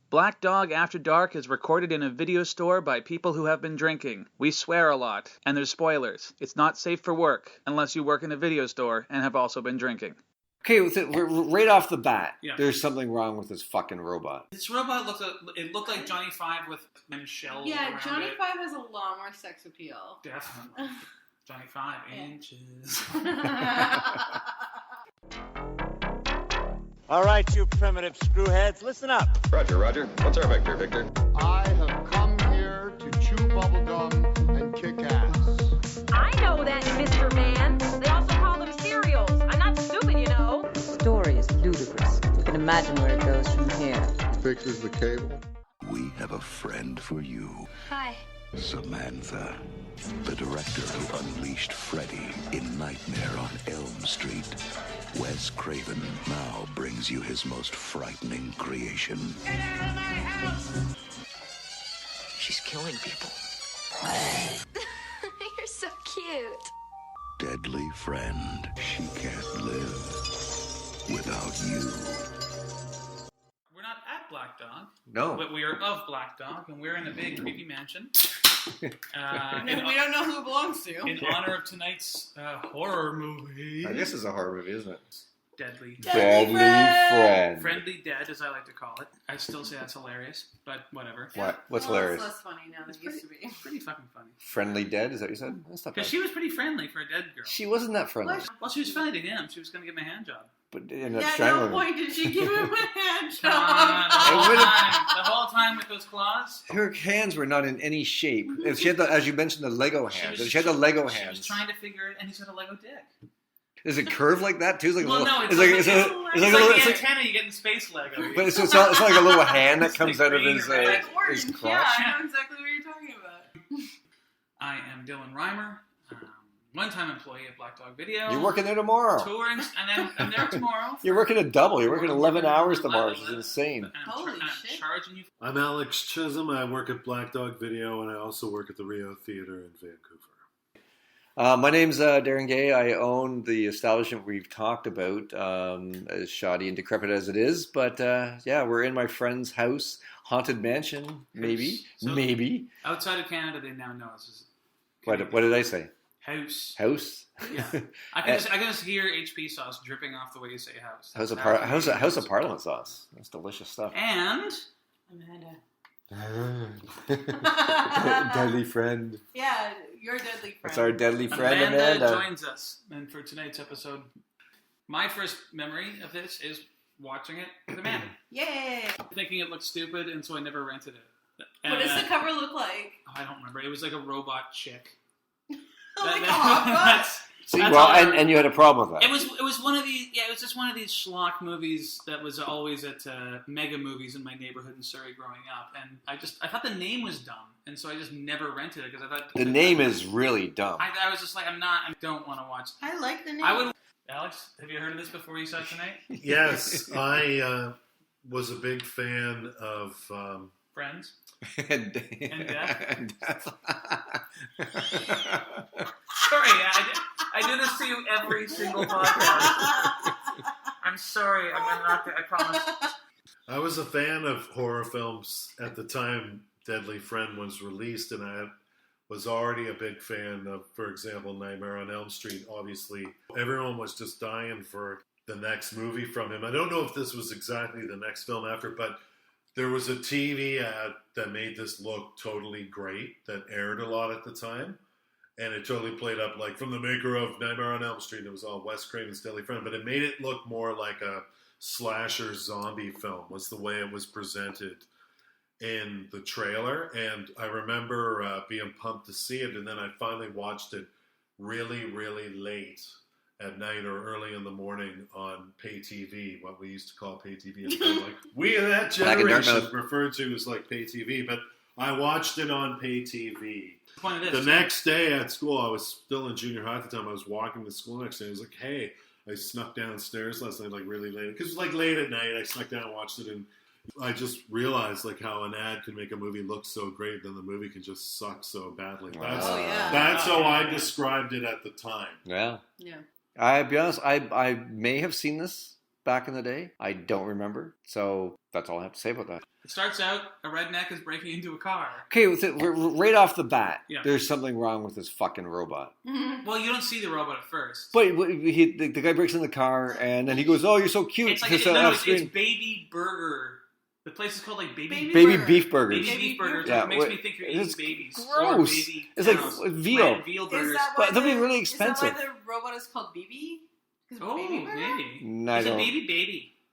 Black Dog After Dark is recorded in a video store by people who have been drinking. We swear a lot, and there's spoilers. It's not safe for work, unless you work in a video store and have also been drinking. Okay, right off the bat, Yeah. there's something wrong with this fucking robot. This robot looked like Johnny Five with many shells Yeah, around Johnny it. Five has a lot more sex appeal. Definitely. Johnny 5 inches. All right, you primitive screwheads, listen up. Roger, Roger. What's our vector, Victor? I have come here to chew bubblegum and kick ass. I know that, Mr. Man. They also call them cereals. I'm not stupid, you know. The story is ludicrous. You can imagine where it goes from here. Fixes the cable. We have a friend for you. Hi. Samantha, the director who unleashed Freddy in Nightmare on Elm Street. Wes Craven now brings you his most frightening creation. Get out of my house! She's killing people. You're so cute. Deadly friend, she can't live without you. We're not at Black Dog. No. But we are of Black Dog, and we're in a big, creepy mansion. We don't know who it belongs to. In honor of tonight's horror movie. I guess it's a horror movie, isn't it? Deadly Friend. Friendly Dead, as I like to call it. I still say that's hilarious, but whatever. What? What's Well, hilarious? It's less funny now than it used to be. It's pretty fucking funny. Friendly Dead, is that what you said? That's not bad. Because she was pretty friendly for a dead girl. She wasn't that friendly. Well, she was friendly to him. She was going to give him a hand job. But in that Yeah, at strangling. no point did she give him a hand Come on, job. the whole time with those claws. Her hands were not in any shape. If she had the, as you mentioned, the Lego hands. If she had the Lego She hands. was trying to figure it, and he's got a Lego dick. Is it curved like that too? It's like a Well, little, no, it's like, like, it's it's like, like, it's like a little, the it's like, antenna you get in Space Lego. but it's not like a little hand that It's comes like out of green his, or red. Like orange. his Yeah, crotch. I know exactly what you're talking about. I am Dylan Reimer, one-time employee at Black Dog Video. You're working there tomorrow. Touring, and then I'm there tomorrow. You're working a double. You're working 11 hours tomorrow, which is 11. insane. And I'm Holy and I'm shit. charging you. I'm Alex Chisholm. I work at Black Dog Video, and I also work at the Rio Theater in Vancouver. My name's Darren Gay. I own the establishment we've talked about, as shoddy and decrepit as it is. But yeah, we're in my friend's house, haunted mansion, maybe, So- maybe. Outside of Canada, they now know us as What did I say? house. House? Yeah, I can just hear HP sauce dripping off the way you say house. House of, That's how House of Parliament sauce. That's delicious stuff. And Amanda. Deadly friend. Yeah, your deadly friend. It's our deadly friend, Amanda Amanda. joins us, and for tonight's episode, my first memory of this is watching it with Amanda, Yay! thinking it looked stupid, and so I never rented it. What does the cover look like? I don't remember. It was like a robot chick. Like a hot box? That's See, all well, I and you had a problem with that. It was one of these. Yeah, it was just one of these schlock movies that was always at Mega Movies in my neighborhood in Surrey growing up, and I thought the name was dumb, and so I just never rented it because I thought The name is really dumb. I was just like, I don't want to watch. I like the name. I would. Alex, have you heard of this before you saw it tonight? Yes, I was a big fan of... Friends. and death. Sorry, I do this to you every single podcast. I'm sorry. I'm not. I promise. I was a fan of horror films at the time Deadly Friend was released, and I was already a big fan of, for example, Nightmare on Elm Street. Obviously, everyone was just dying for the next movie from him. I don't know if this was exactly the next film after, but there was a TV ad that made this look totally great that aired a lot at the time. And it totally played up like from the maker of Nightmare on Elm Street. It was all Wes Craven's Deadly Friend. But it made it look more like a slasher zombie film was the way it was presented in the trailer. And I remember being pumped to see it. And then I finally watched it really, really late at night or early in the morning on pay TV, what we used to call pay TV. At the time. Like, we of that generation referred to as like pay TV. But I watched it on pay TV. The next day at school, I was still in junior high at the time. I was walking to school next day. I was like, hey, I snuck downstairs last night, like really late. Because it was like late at night. I snuck down and watched it. And I just realized like how an ad can make a movie look so great, then the movie can just suck so badly. That's how I described it at the time. Yeah. Yeah. I'll be honest, I may have seen this back in the day. I don't remember. So that's all I have to say about that. It starts out, a redneck is breaking into a car. Okay, right off the bat, Yeah. there's something wrong with this fucking robot. Well, you don't see the robot at first. But the guy breaks in the car, and then he goes, "Oh, you're so cute." It's like It's it's Baby Burger. The place is called like Baby Beef Burgers. Baby Beef Burgers. Yeah, It makes me think you're eating babies. Gross. Or baby It's like cows. veal. Red veal burgers. But they'll be really expensive. Is that why the robot is called BB? Oh, Baby Burger? maybe. I Is it don't-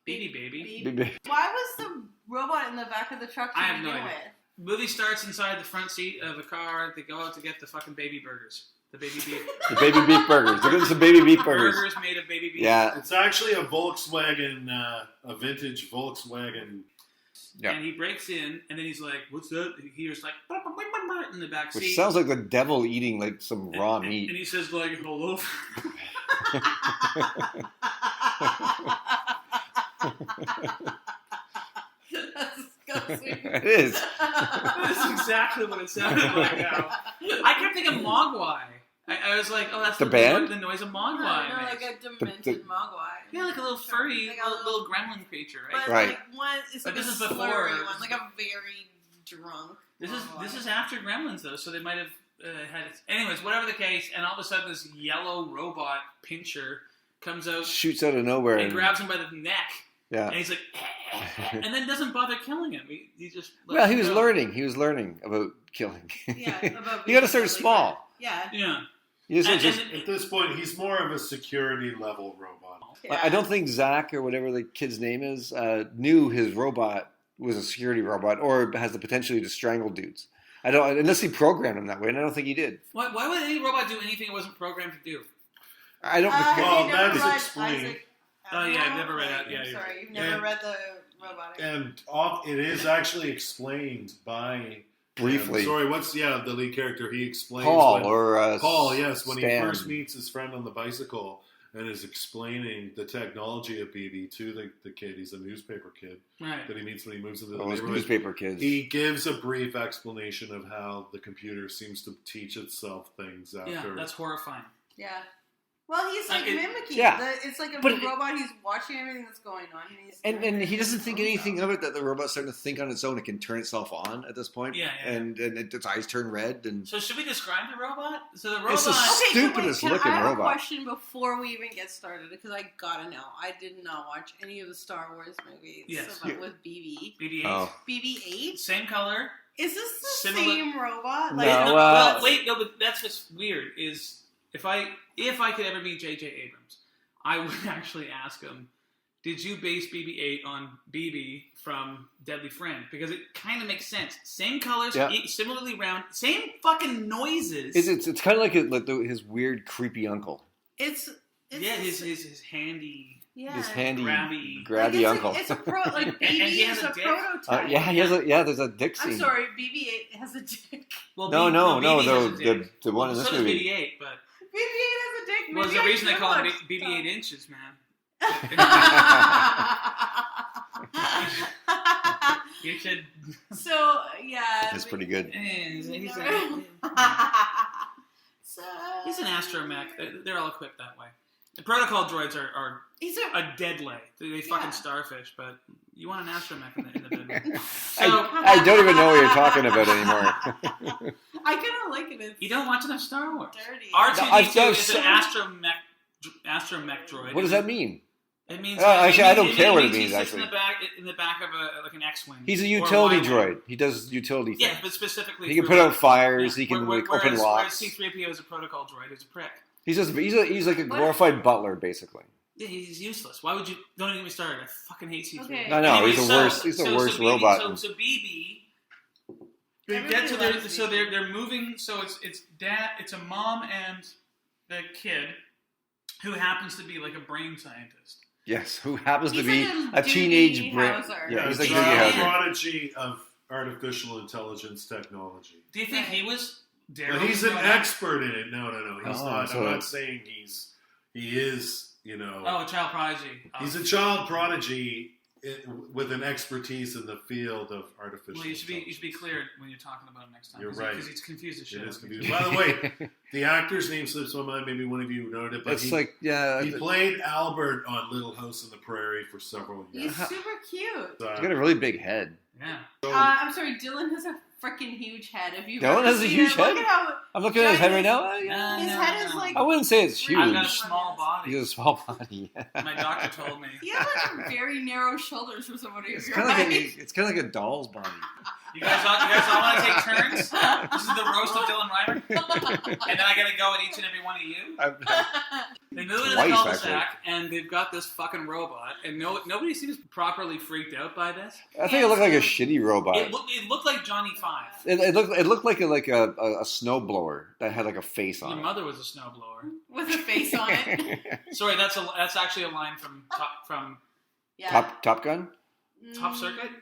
baby? Why was the robot in the back of the truck to I have no begin idea. with? Movie starts inside the front seat of a car. They go out to get the fucking baby burgers. The baby beef. The baby beef burgers. They're getting some baby beef burgers. Burgers made of baby beef. Yeah. It's actually a Volkswagen, a vintage Volkswagen. Yeah. And he breaks in, and then he's like, "What's that?" And he hears like in the back seat, Which sounds like the devil eating like some raw meat. And he says like, "Hello." That's disgusting. It is. That's exactly what it sounded like now. I kept thinking Mogwai. I was like, oh, that's The band? The noise of No, Mogwai. no, like a demented mogwai. Yeah, like a little furry, Like a little gremlin creature, right? But Right. like one, it's But like this a is before- slurry one, like a very drunk. This mogwai. is after Gremlins though, so they might have had it. Anyways, whatever the case, and all of a sudden this yellow robot pincher comes out Shoots out of nowhere. and grabs him by the neck, Yeah. and he's like, and then doesn't bother killing him. He just lets Well, he him was go. learning. He was learning about killing. Yeah, about You got to start being small. Yeah. Yeah. You just- And- just- and- At this point, he's more of a security level robot. I don't think Zach or whatever the kid's name is knew his robot was a security robot or has the potential to strangle dudes. I don't, unless he programmed him that way, and I don't think he did. Why would any robot do anything it wasn't programmed to do? I don't. Well, Have you never that's read explained. Isaac Oh, yeah, I've Asimov? never read that. Yeah, I'm you're sorry, right. you've never And- read the robotic. And it is actually explained by Briefly. Sorry, the lead character? He explains Paul when, or Paul, yes, when Stan. he first meets his friend on the bicycle and is explaining the technology of BB to the kid. He's a newspaper kid Right. that he meets when he moves into the Oh, it's neighborhood. newspaper kids. He gives a brief explanation of how the computer seems to teach itself things after. Yeah, that's horrifying. Yeah. Well, he's like mimicking. Yeah. It's like a But robot. He's watching everything that's going on. And he doesn't think anything of it, that the robot's starting to think on its own. It can turn itself on at this point. Yeah. And its eyes turn red. And So should we describe the robot? So the robot. It's the stupidest can looking I have robot. a question before we even get started? Because I gotta know. I did not watch any of the Star Wars movies. Yes. But with BB. BB-8. Oh. BB-8? Same color. Is this the Similar- same robot? No, but that's what's weird. Is if I could ever meet J.J. Abrams, I would actually ask him, did you base BB-8 on BB from Deadly Friend? Because it kind of makes sense. Same colors, Yeah. similarly round, same fucking noises. it's kind of like his weird, creepy uncle. It's yeah, his handy. Yeah. His handy, Grabby. grabby uncle. It's a pro. Like BB And he has is a a dick. prototype. There's a dick scene. I'm sorry, BB-8 has a dick. Well, No, BB has a dick. the one in So this does movie. BB-8, but BB-8 has a dick. well, there's a BB-8 reason they call it looks- BB-8 inches, man. You should. So yeah, That's pretty good. He's an So astromech. They're all equipped that way. The protocol droids are he's a deadly. They fucking starfish, but you want an astromech in the bedroom. So I don't even know what you're talking about anymore. I kind of like it. It's you don't watch enough Star Wars. dirty. R2D2 is an astromech droid. What does that mean? It means. Actually, I don't care what it means, He sits actually. in the back of an X-wing. He's a or utility Y-wing. droid. He does utility things. Yeah, but specifically He can for- put out fires. yeah, He can whereas- open Whereas locks. C-3PO is a protocol droid who's a prick. He's like a glorified butler, basically. Yeah, he's useless. Why would you? Don't even get me started. I fucking hate C-3PO. Okay. I know, Anyway, he's the worst. He's the worst BB, robot. So BB, they Everybody get to their. loves So BB. they're moving. So it's dad. It's a mom and the kid, who happens to be like a brain scientist. Yes, who happens to He's be like a teenage Doogie brain. Howser. Yeah, he's like a Doogie Howser. prodigy of artificial intelligence technology. Do you think he was? But he's an expert in it. No. He's Oh, not. so- I'm not saying he is. You know. Oh, a child prodigy. Oh. He's a child prodigy with an expertise in the field of artificial Well, you should intelligence. be clear when you're talking about him next time. You're right. Because he's confused as shit. It is confusing. By the way, the actor's name slips my mind. Maybe one of you noted it, but It's like, yeah. he played Albert on Little House on the Prairie for several He's years. super cute. He's got a really big head. Yeah. I'm sorry, Dylan has a freaking huge head. If you Dylan has a huge head? Look at how I'm looking at his head right now. his head is like. I wouldn't say it's huge. I've got a small body. He has a small body. My doctor told me. You have like very narrow shoulders for somebody of your It's height. kind of like a doll's body. You guys all want to take turns? This is the roast of Dylan Reimer. And then I got to go at each and every one of you. They move into the cul-de-sac, and they've got this fucking robot, and nobody seems properly freaked out by this. I think it looked like a shitty robot. It looked like Johnny Five. It looked like a snowblower that had like a face on Your it. mother was a snowblower With a face on it. Sorry, that's actually a line from Top Gun? Top Circuit?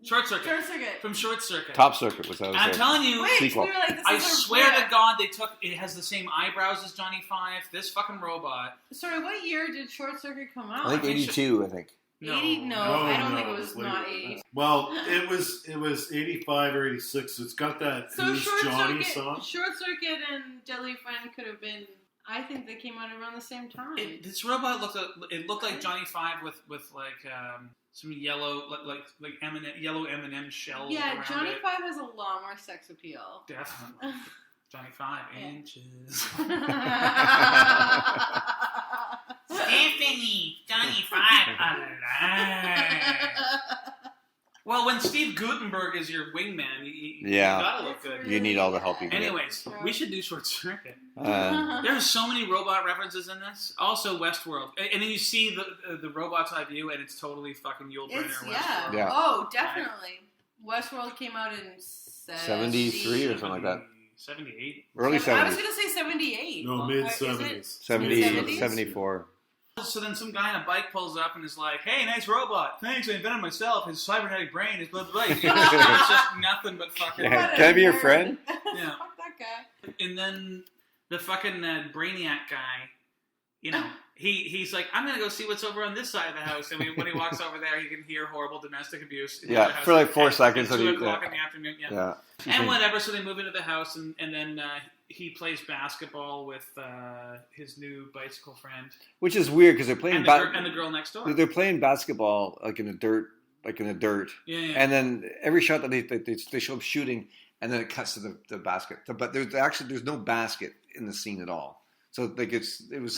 Short Circuit. Short Circuit. From Short Circuit. Top Circuit was that. I'm telling you, sequel. I swear to God, it has the same eyebrows as Johnny Five. This fucking robot. Sorry, what year did Short Circuit come out? I think 82. I think. 80? No, I don't think it was not 80. Well, it was 85 or 86. It's got that Who's Johnny song. Short Circuit and Deadly Friend could have been. I think they came out around the same time. This robot looked like Johnny Five with like some yellow like yellow M&M shells. Yeah, around Johnny it. Five has a lot more sex appeal. Definitely. Johnny 5 inches. Stephanie, Johnny 5 alive. Well, when Steve Guttenberg is your wingman, you gotta look good. You need all the help you can. Anyways, we should do Short Circuit. There's so many robot references in this. Also, Westworld, and then you see the robot's eye view, and it's totally fucking Yul Brynner. Westworld. Yeah. Oh, definitely. Westworld came out in 73 or something like that. 78. Early 70s. I was going to say 78. No, mid-70s. 74. So then some guy on a bike pulls up and is like, "Hey, nice robot. Thanks, I invented myself. His cybernetic brain is blah, blah, blah." It's just nothing but fucking... Yeah. Can I be your friend? Yeah. Fuck that guy. And then the fucking Brainiac guy, you know, he's like, "I'm going to go see what's over on this side of the house." And when he walks over there, he can hear horrible domestic abuse. In the house for like 4 seconds. At 2 o'clock in the afternoon. Yeah. And whatever, so they move into the house, and then he plays basketball with his new bicycle friend. Which is weird, because they're playing... And the girl next door. They're playing basketball like in the dirt. Yeah. And then every shot that they show up shooting, and then it cuts to the basket. But there's no basket in the scene at all. So like it was That's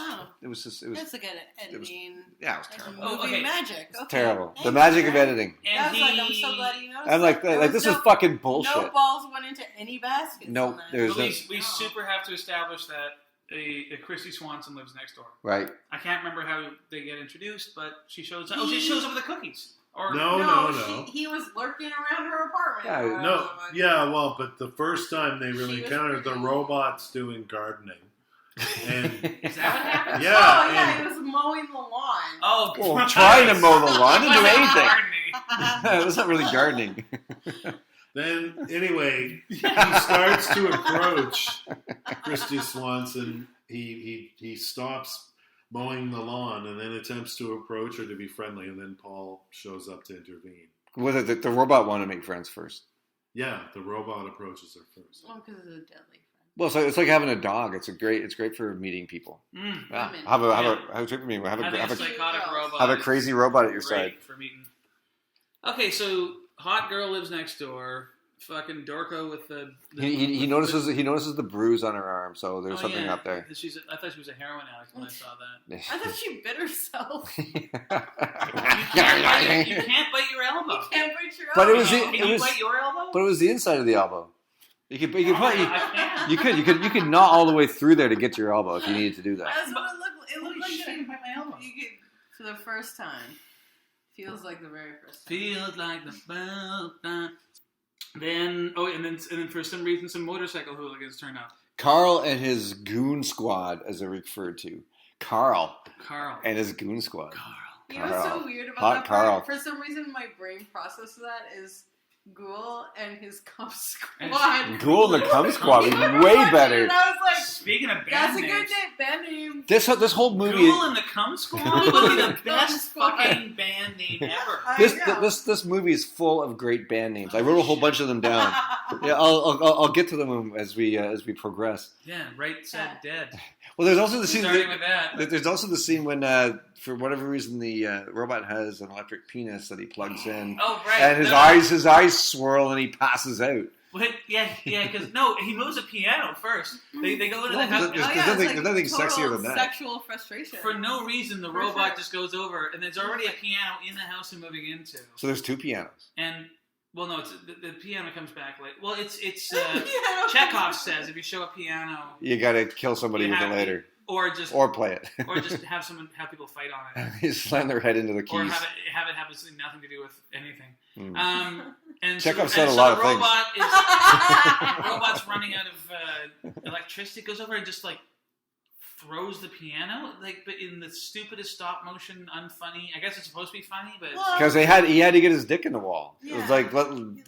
a good ending. It was terrible. Movie magic. Okay. Terrible. The magic of editing. And I'm so glad you noticed. I'm like this is fucking bullshit. No balls went into any baskets. No, there's no. We super have to establish that a Christy Swanson lives next door. Right. I can't remember how they get introduced, but she shows up. She shows up with the cookies. Or No. He was lurking around her apartment. Yeah, but the first time they really encountered the robots doing gardening. And is that what happened? Yeah. He was mowing the lawn. Oh, well, trying to mow the lawn. Didn't do anything. It wasn't really gardening. Then, anyway, he starts to approach Christy Swanson. He stops mowing the lawn and then attempts to approach her to be friendly, and then Paul shows up to intervene. Whether the robot wanted to make friends first. Yeah, the robot approaches her first. Well, because it's a deadly. Well, so it's like having a dog. It's great for meeting people. Yeah. Have a crazy robot at your side. For meeting. Okay, so hot girl lives next door. Fucking Dorco with the he notices the bruise on her arm. So there's something up there. I thought she was a heroin addict when I saw that. I thought she bit herself. You can't bite your elbow. You can't bite your elbow. But Can you bite your elbow? But it was the inside of the elbow. You could gnaw all the way through there to get to your elbow if you needed to do that. That's what it looked like. It looked like I can bite my elbow. for the first time. Feels like the very first time. Feels like the first time. Then for some reason some motorcycle hooligans turn up. Carl and his goon squad, as they're referred to. Carl and his goon squad. You know what's so weird about that Carl. part? For some reason, my brain processes that is Ghoul and his cum squad. Ghoul and the cum squad is way better. And I was like, speaking of band that's names, a good band name. This whole movie. Ghoul and the cum squad would be the best fucking band name ever. This movie is full of great band names. I wrote a whole bunch of them down. Yeah, I'll get to them as we progress. Yeah, right said dead. Well, there's also the scene. Starting with that. There's also the scene when, for whatever reason, the robot has an electric penis that he plugs in. Oh, right. And his eyes swirl and he passes out. But, yeah, because he moves a piano first. They go into the house. There's nothing sexier than that. Sexual frustration. For no reason, the robot just goes over, and there's already a piano in the house they're moving into. So there's 2 pianos. And well, no, it's the piano comes back late. Well, it's Chekhov says if you show a piano, you got to kill somebody with it later, or play it, or just have people fight on it. They slam their head into the keys, or have it have nothing to do with anything. And Chekhov said a lot of things. Robot's running out of electricity. Goes over and just like throws the piano, but in the stupidest stop motion, unfunny. I guess it's supposed to be funny, but because he had to get his dick in the wall. Yeah. It was like,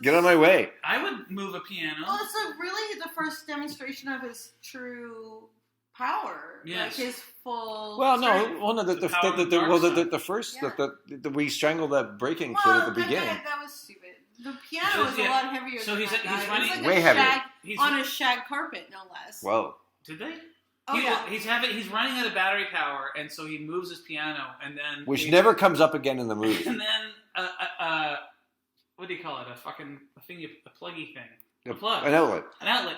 get out of my way. I would move a piano. Well, it's really the first demonstration of his true power. Yes. Like his full. The first we strangled that breaking kid at the beginning. That was stupid. The piano was a lot heavier. So than he's that running like way heavier on a shag carpet, no less. Whoa. Did they? Oh, yeah. He's running out of battery power, and so he moves his piano, and then which never comes up again in the movie. And then what do you call it? A pluggy thing. A plug. An outlet.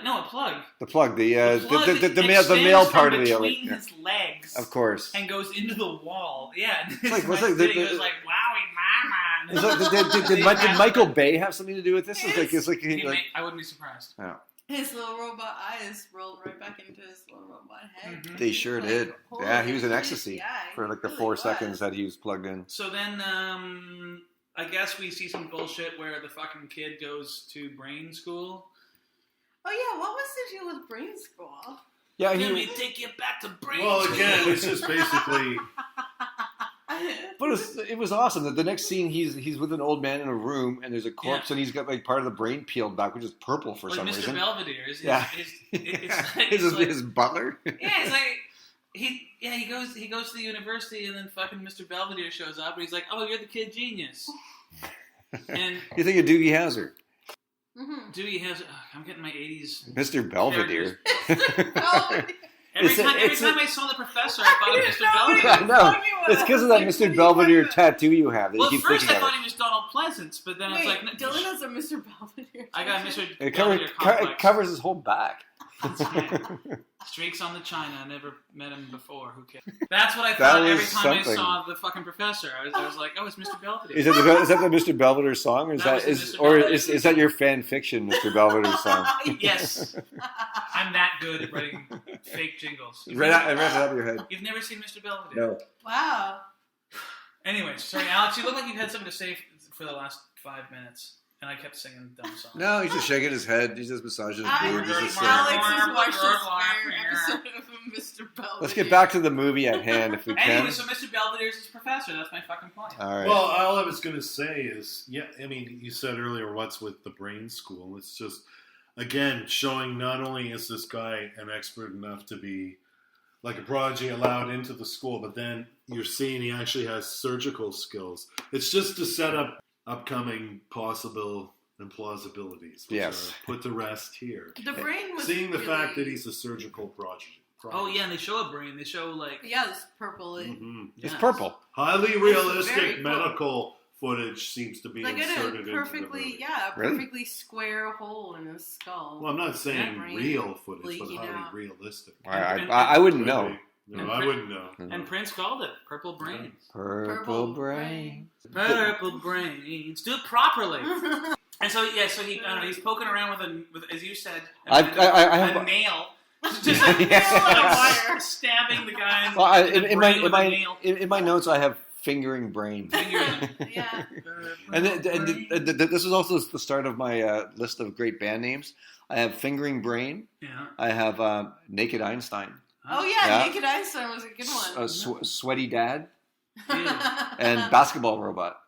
No, a plug. The plug. The male part of the outlet. Between his legs. Of course. And goes into the wall. Yeah. It was like wowie mama. Did Michael Bay have something to do with this? I wouldn't be surprised. Yeah. His little robot eyes rolled right back into his little robot head. Mm-hmm. They sure did. Yeah, he was in ecstasy for the 4 seconds that he was plugged in. So then, I guess we see some bullshit where the fucking kid goes to brain school. Oh yeah, what was the deal with brain school? Yeah, let me take you back to brain school. Well, again, it's just basically. But it was awesome that the next scene he's with an old man in a room and there's a corpse and he's got like part of the brain peeled back, which is purple for some reason. Mr. Belvedere is his butler. Yeah, it's like he goes to the university and then fucking Mr. Belvedere shows up and he's like, oh, you're the kid genius. And you think of Doogie Howser? Mm-hmm. Doogie Howser. I'm getting my 80s. Mr. Belvedere. Every time I saw the professor, I thought of Mr. Belvedere. I know. It's because of that Mr. Belvedere tattoo you have. Well, at first I thought he was Donald Pleasance, but then it's like... Dylan has a Mr. Belvedere. I got Mr. Belvedere complex. It covers his whole back. Streaks on the China. I never met him before. Who cares? That's what I thought every time I saw the fucking professor. I was like, oh, it's Mr. Belvedere. Is that the Mr. Belvedere song? Or is that your fan fiction Mr. Belvedere song? Yes. I'm that good at writing fake jingles. Right off the top of your head. You've never seen Mr. Belvedere? No. Wow. Anyways, sorry, Alex. You look like you've had something to say for the last 5 minutes. And I kept singing dumb songs. No, he's just shaking his head. He's just massaging his beard. Alex has watched this episode of Mr. Belvedere. Let's get back to the movie at hand if we can. Anyway, so Mr. Belvedere's his professor. That's my fucking point. All right. Well, all I was going to say is, you said earlier what's with the brain school. It's just, again, showing not only is this guy an expert enough to be like a prodigy allowed into the school, but then you're seeing he actually has surgical skills. It's just to set up upcoming possible implausibilities, which are put to rest here. The brain was seeing the fact that he's a surgical prodigy. Oh yeah, and they show a brain. They show it's purple. Mm-hmm. It's purple. Highly realistic medical footage seems to be inserted into the movie. Perfectly square hole in his skull. Well, I'm not saying real footage, but highly realistic. I wouldn't know. No, I wouldn't know. And Prince called it Purple Brain. Purple Brain. Purple Brains. Do it properly. And so he's poking around with as you said, I have a nail. Just like wire stabbing the guy in my notes I have fingering brain. Yeah. And this is also the start of my list of great band names. I have Fingering Brain. Yeah. I have Naked Einstein. Oh yeah, Naked Einstein was a good one. Sweaty Dad. And Basketball Robot.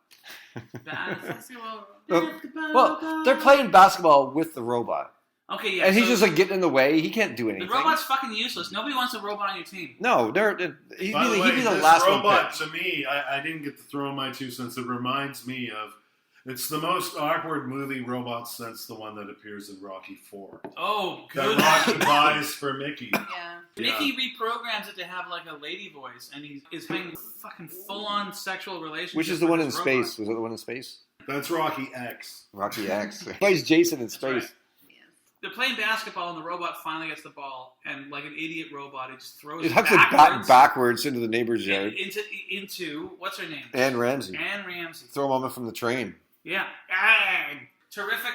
Basketball. Well, they're playing basketball with the robot. Okay, yeah. And he's just like getting in the way. He can't do anything. The robot's fucking useless. Nobody wants a robot on your team. No, he'd be the last robot, one. To me, I didn't get to throw in my 2 cents. It reminds me of It's the most awkward movie robot since the one that appears in Rocky 4. Oh, good. That Rocky buys for Mickey. Yeah. Mickey reprograms it to have like a lady voice, and he's having fucking full-on sexual relationship. Which is the one in with his space? robot. Was it the one in space? That's Rocky X. Rocky X. He plays Jason in space. Right. They're playing basketball, and the robot finally gets the ball, and like an idiot robot, it just throws It it hucks backwards, it backwards into the neighbor's yard. into what's her name? Anne Ramsey. Anne Ramsey. Throw him from the train. Yeah. Terrific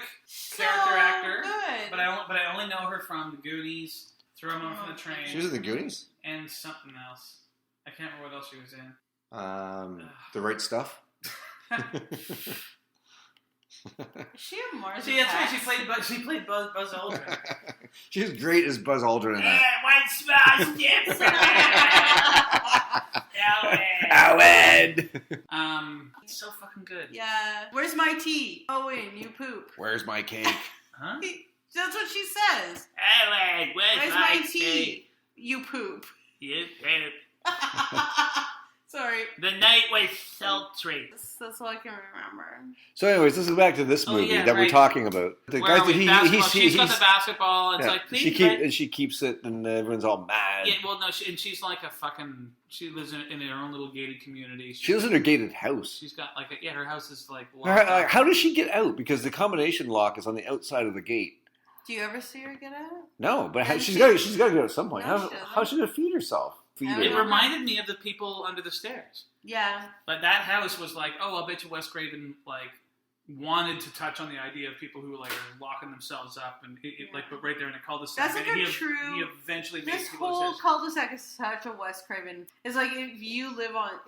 character actor. Good. But I only know her from The Goonies, Throw Him Over from the Train. She was in The Goonies? And something else. I can't remember what else she was in. The Right Stuff? Is she a Mars See, that's right. Attacks? She played Buzz Aldrin. She was great as Buzz Aldrin in that. White Spots, yes. Owen! It's so fucking good. Yeah. Where's my tea? Owen, you poop. Where's my cake? Huh? That's what she says. Owen, Where's my tea? You poop. You poop. Sorry. The night was sultry. That's all I can remember. So anyways, this is back to this movie that we're talking about. The Where guy are we? She's got the basketball. It's like, please. She keeps it, and everyone's all mad. Yeah, well, no, and she's like a fucking. She lives in her own little gated community. She lives in her gated house. She's got like her house is like locked up. How does she get out? Because the combination lock is on the outside of the gate. Do you ever see her get out? No, but she's got to get out at some point. No, How's she gonna feed herself? It reminded me of the people under the stairs. Yeah. Like that house was like, oh, I'll bet you Wes Craven like wanted to touch on the idea of people who like are locking themselves up and like, but right there in a cul-de-sac. That's like and a true. He eventually made This people whole upstairs. cul-de-sac is such a Wes Craven. It's like if you live on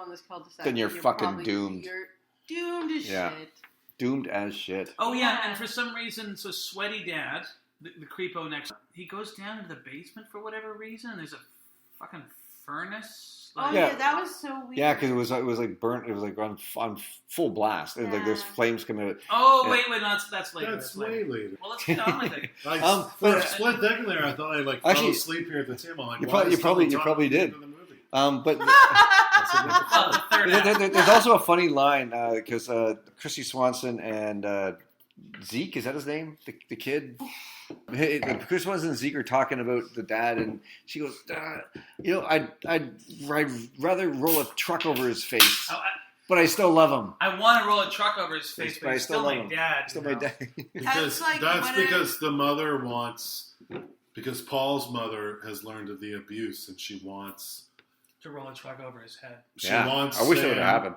this cul-de-sac, Then you're fucking doomed. You're doomed as shit. Doomed as shit. Oh yeah, and for some reason, so Sweaty Dad, the creepo next, he goes down into the basement for whatever reason. And there's a fucking furnace. Oh yeah, that was so weird. Yeah, because it was like burnt. It was like on full blast. And like there's flames coming out. Oh wait, no, that's later. That's way later. Well, let's get on with it. For a split second there, I thought I fell asleep here at the table. Like, you probably did. But Third there's also a funny line because Christy Swanson and Zeke, is that his name? The kid. Chris Swanson and Zeke are talking about the dad, and she goes, I'd rather roll a truck over his face, but I still love him. I want to roll a truck over his face, but he's still my dad. Still my dad. Because that's the mother wants, because Paul's mother has learned of the abuse, and she wants to roll a truck over his head. I wish it would have happened.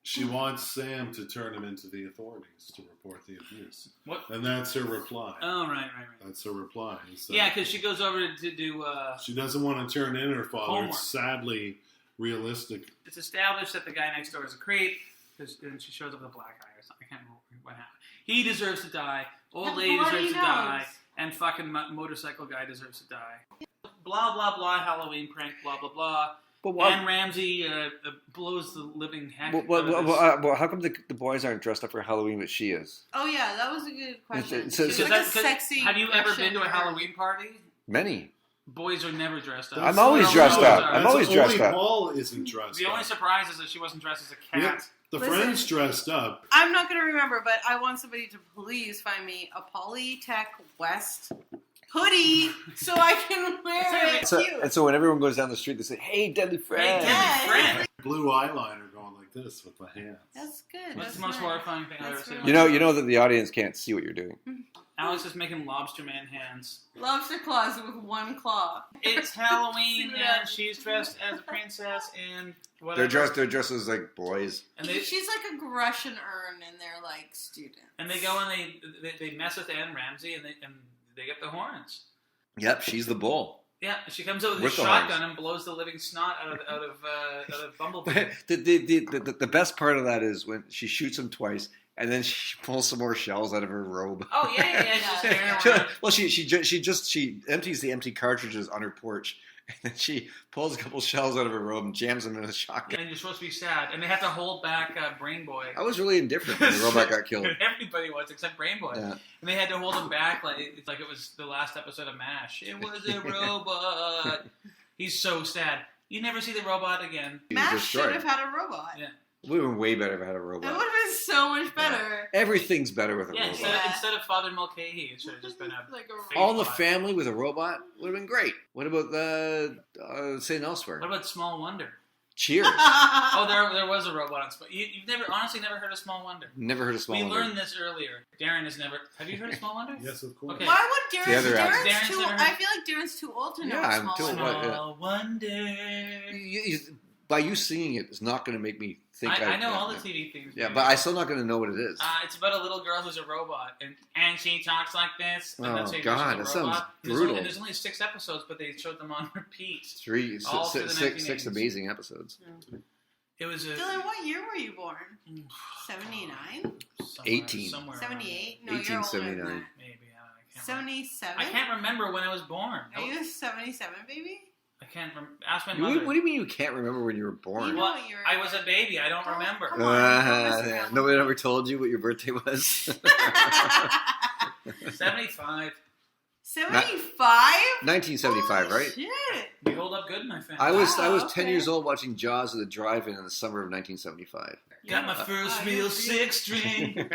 She wants Sam to turn him into the authorities to report the abuse. What? And that's her reply. Oh, right. That's her reply. So yeah, because she goes over to do... she doesn't want to turn in her father. Homework. It's sadly realistic. It's established that the guy next door is a creep, and she shows up with a black eye or something. I can't remember what happened. He deserves to die. Old lady deserves to die. And fucking motorcycle guy deserves to die. Blah, blah, blah, Halloween prank, blah, blah, blah. Anne Ramsey blows the living heck out of this. How come the boys aren't dressed up for Halloween, but she is? Oh yeah, that was a good question. She's like a sexy. Have you ever been to a Halloween party? Many. Boys are never dressed up. I'm always dressed up. I'm always dressed up. Paul isn't dressed up. The only surprise is that she wasn't dressed as a cat. The friend's dressed up. I'm not going to remember, but I want somebody to please find me a Polytech West hoodie so I can wear it. And so when everyone goes down the street, they say, "Hey, deadly friend." Blue eyeliner going like this with my hands. That's good. That's the most horrifying thing I've ever seen. You know that the audience can't see what you're doing. Alex is making lobster man hands. Lobster claws with one claw. It's Halloween and she's dressed as a princess and whatever. They're dressed as like boys. And she's like a Grecian urn and they're like students. And they go and they mess with Anne Ramsey and they get the horns. Yep, she's the bull. Yeah, she comes out with a shotgun and blows the living snot out of Bumblebee. The best part of that is when she shoots him twice, and then she pulls some more shells out of her robe. Oh yeah. Well, she empties the empty cartridges on her porch, and then she pulls a couple shells out of her robe and jams them in a shotgun. And you're supposed to be sad, and they have to hold back Brain Boy. I was really indifferent when the robot got killed. Everybody was except Brain Boy, and they had to hold him back like it was the last episode of MASH. It was a robot. He's so sad. You never see the robot again. MASH should have had a robot. Yeah. It would have been way better if I had a That robot. would have been so much better. Everything's better with a Yeah, robot. instead of Father Mulcahy, it should have just been a Like a fake All in the bot. Family with a robot would have been great. What about St. Elsewhere? What about Small Wonder? Cheers. Oh, there was a robot on Small. You've honestly never heard of Small Wonder. Never heard of Small We Wonder. learned this earlier. Darren has never. Have you heard of Small Wonder? Yes, of course. Okay. Why would The other Darren's Darren's too? never heard- I feel like Darren's too old to know. Yeah, I'm Small too old. Wonder. Small Wonder. By you singing it, it's not going to make me think. I know all the TV themes. Yeah, baby. but I'm still not going to know what it is. It's about a little girl who's a robot, and she talks like this. And Oh, that's how you God, she's a that sounds robot. brutal. There's only 6 episodes, but they showed them on repeat. All All through the six 1980s. amazing episodes. It was a Dylan, what year were you born? 79? 18. somewhere 78? No, you're older than 1879. that. Maybe. I can't 77? I can't remember when I was born. Are you a 77 baby? I can't ask my What mother. do you mean you can't remember when you were born? You know Well, what you're- I was a baby. I don't remember. Come on, don't mess Yeah. around. Nobody ever told you what your birthday was? 75. 75? 1975, Holy right? Shit. We hold up good in my family. I was Wow, 10 okay. years old watching Jaws at the drive-in in the summer of 1975. Got my first real 6-string.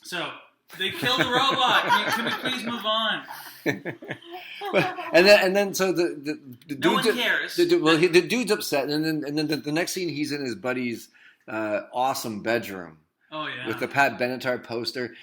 So, they killed the robot. Can we please move on? and then so the No one dude's cares. the dude's upset, and then the next scene he's in his buddy's awesome bedroom Oh, yeah. with the Pat Benatar poster.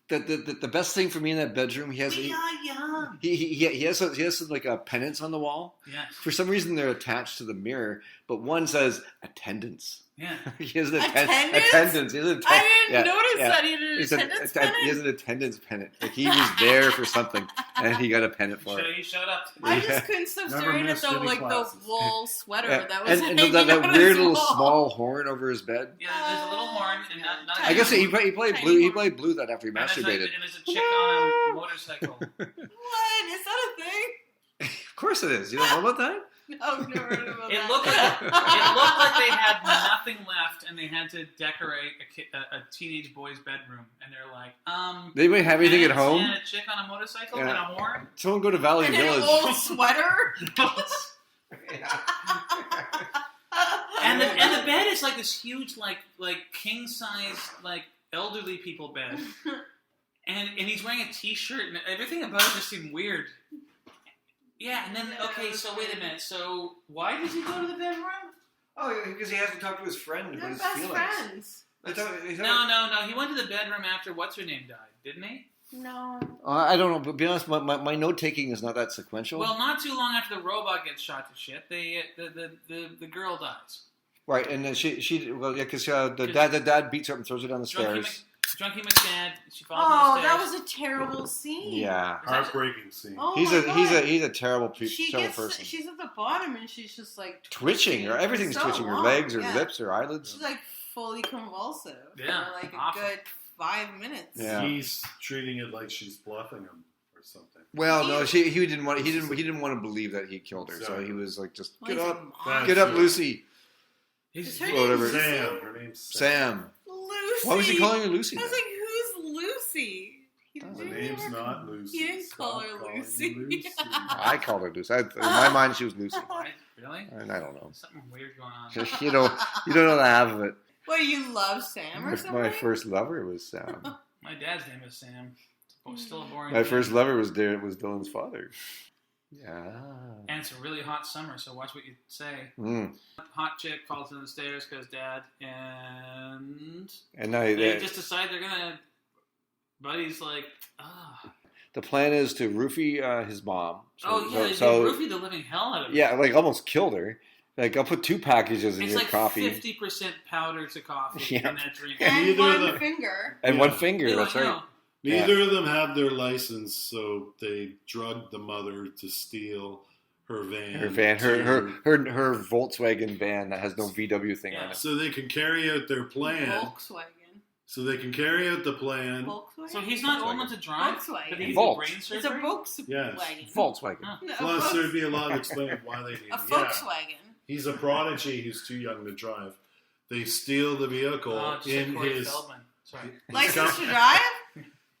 The best thing for me in that bedroom, he has We are young. he has like a pennants on the wall. Yes. For some reason, they're attached to the mirror, but one says attendance. Yeah. He has an Attendance? attendance. He has an I didn't yeah, notice yeah. that he had an He's attendance he pennant. has an attendance pennant. Like he was there for something, and he got a pennant for it. He showed up. I just couldn't stop Never staring at missed the any like classes. the wool sweater Yeah. that was and hanging that on weird his little wall. small horn over his bed. Yeah, there's a little horn. And not I guess he played Tiny blue. He horn. played blue that after he And there's, like, masturbated. and there's a chick on a motorcycle. What? Is that a thing? Of course it is. You don't know about that? No, I've never heard about It that. looked like they had nothing left, and they had to decorate a teenage boy's bedroom. And they're like, Did anybody have anything at pants home? And a chick on a motorcycle and a horn. Someone go to Valley And an Village. old sweater. And the bed is like this huge, like king size, like elderly people bed. And he's wearing a t-shirt, and everything about it just seemed weird. Yeah, and then okay, so wait a minute. So why does he go to the bedroom? Oh, because he has to talk to his friend They're about his best feelings. friends. No. He went to the bedroom after what's her name died, didn't he? No. I don't know, but to be honest, my note taking is not that sequential. Well, not too long after the robot gets shot to shit, the girl dies. Right, and then she well, yeah, because the dad beats her up and throws her down the stairs. Drunky McDad, she falls Oh, down the that stairs. was a terrible scene. Yeah, Heartbreaking scene. Oh he's my a God. he's a terrible She terrible gets. person. She's at the bottom and she's just like Twitching, or everything's so twitching. Her long, legs, her yeah. lips, her eyelids. She's like fully convulsive Yeah, for like a awful. good 5 minutes. Yeah. He's treating it like she's bluffing him or something. Well, no, he didn't want he didn't want to believe that he killed her, so Sorry. he was like, just Well, get he's a up, monster. get up, Lucy. He's, Her Whatever. name's Sam. Her name's Sam. Lucy. Why was he calling her Lucy? I was like, who's Lucy? He Her didn't name's ever- not Lucy. He didn't call Stop her calling Lucy. Lucy. I called her Lucy. In my mind, she was Lucy. Really? And I don't know. Something weird going on. You don't know the half of it. What, you love Sam or something? My first lover was Sam. My dad's name is Sam. It's still a boring My name. first lover was Dylan's father. Yeah. And it's a really hot summer, so watch what you say. Mm. Hot chick falls down the stairs because dad, and And they just decide they're gonna. Buddy's like, the plan is to roofie his mom. they roofied the living hell out of her. Yeah, like almost killed her. Like, I'll put 2 packages in It's your like coffee. 50% powder to coffee Yeah. in that drink. And Neither one of them- finger. And Yeah. 1 finger, Yeah, that's I right. know. Neither of them have their license, so they drugged the mother to steal her van. Her Volkswagen van that has no VW thing on it. So they can carry out their plan. Volkswagen. So they can carry out the plan. Volkswagen? So he's not old enough to drive? Volkswagen. Did he Volt. do brain It's a surgery? Volkswagen. Yes. Volkswagen. Huh. No, a Plus, Volks- there'd be a lot of explaining why they need a it. Yeah. Volkswagen. He's a prodigy who's too young to drive. They steal the vehicle Just in like Corey his. Feldman. Sorry. License to drive?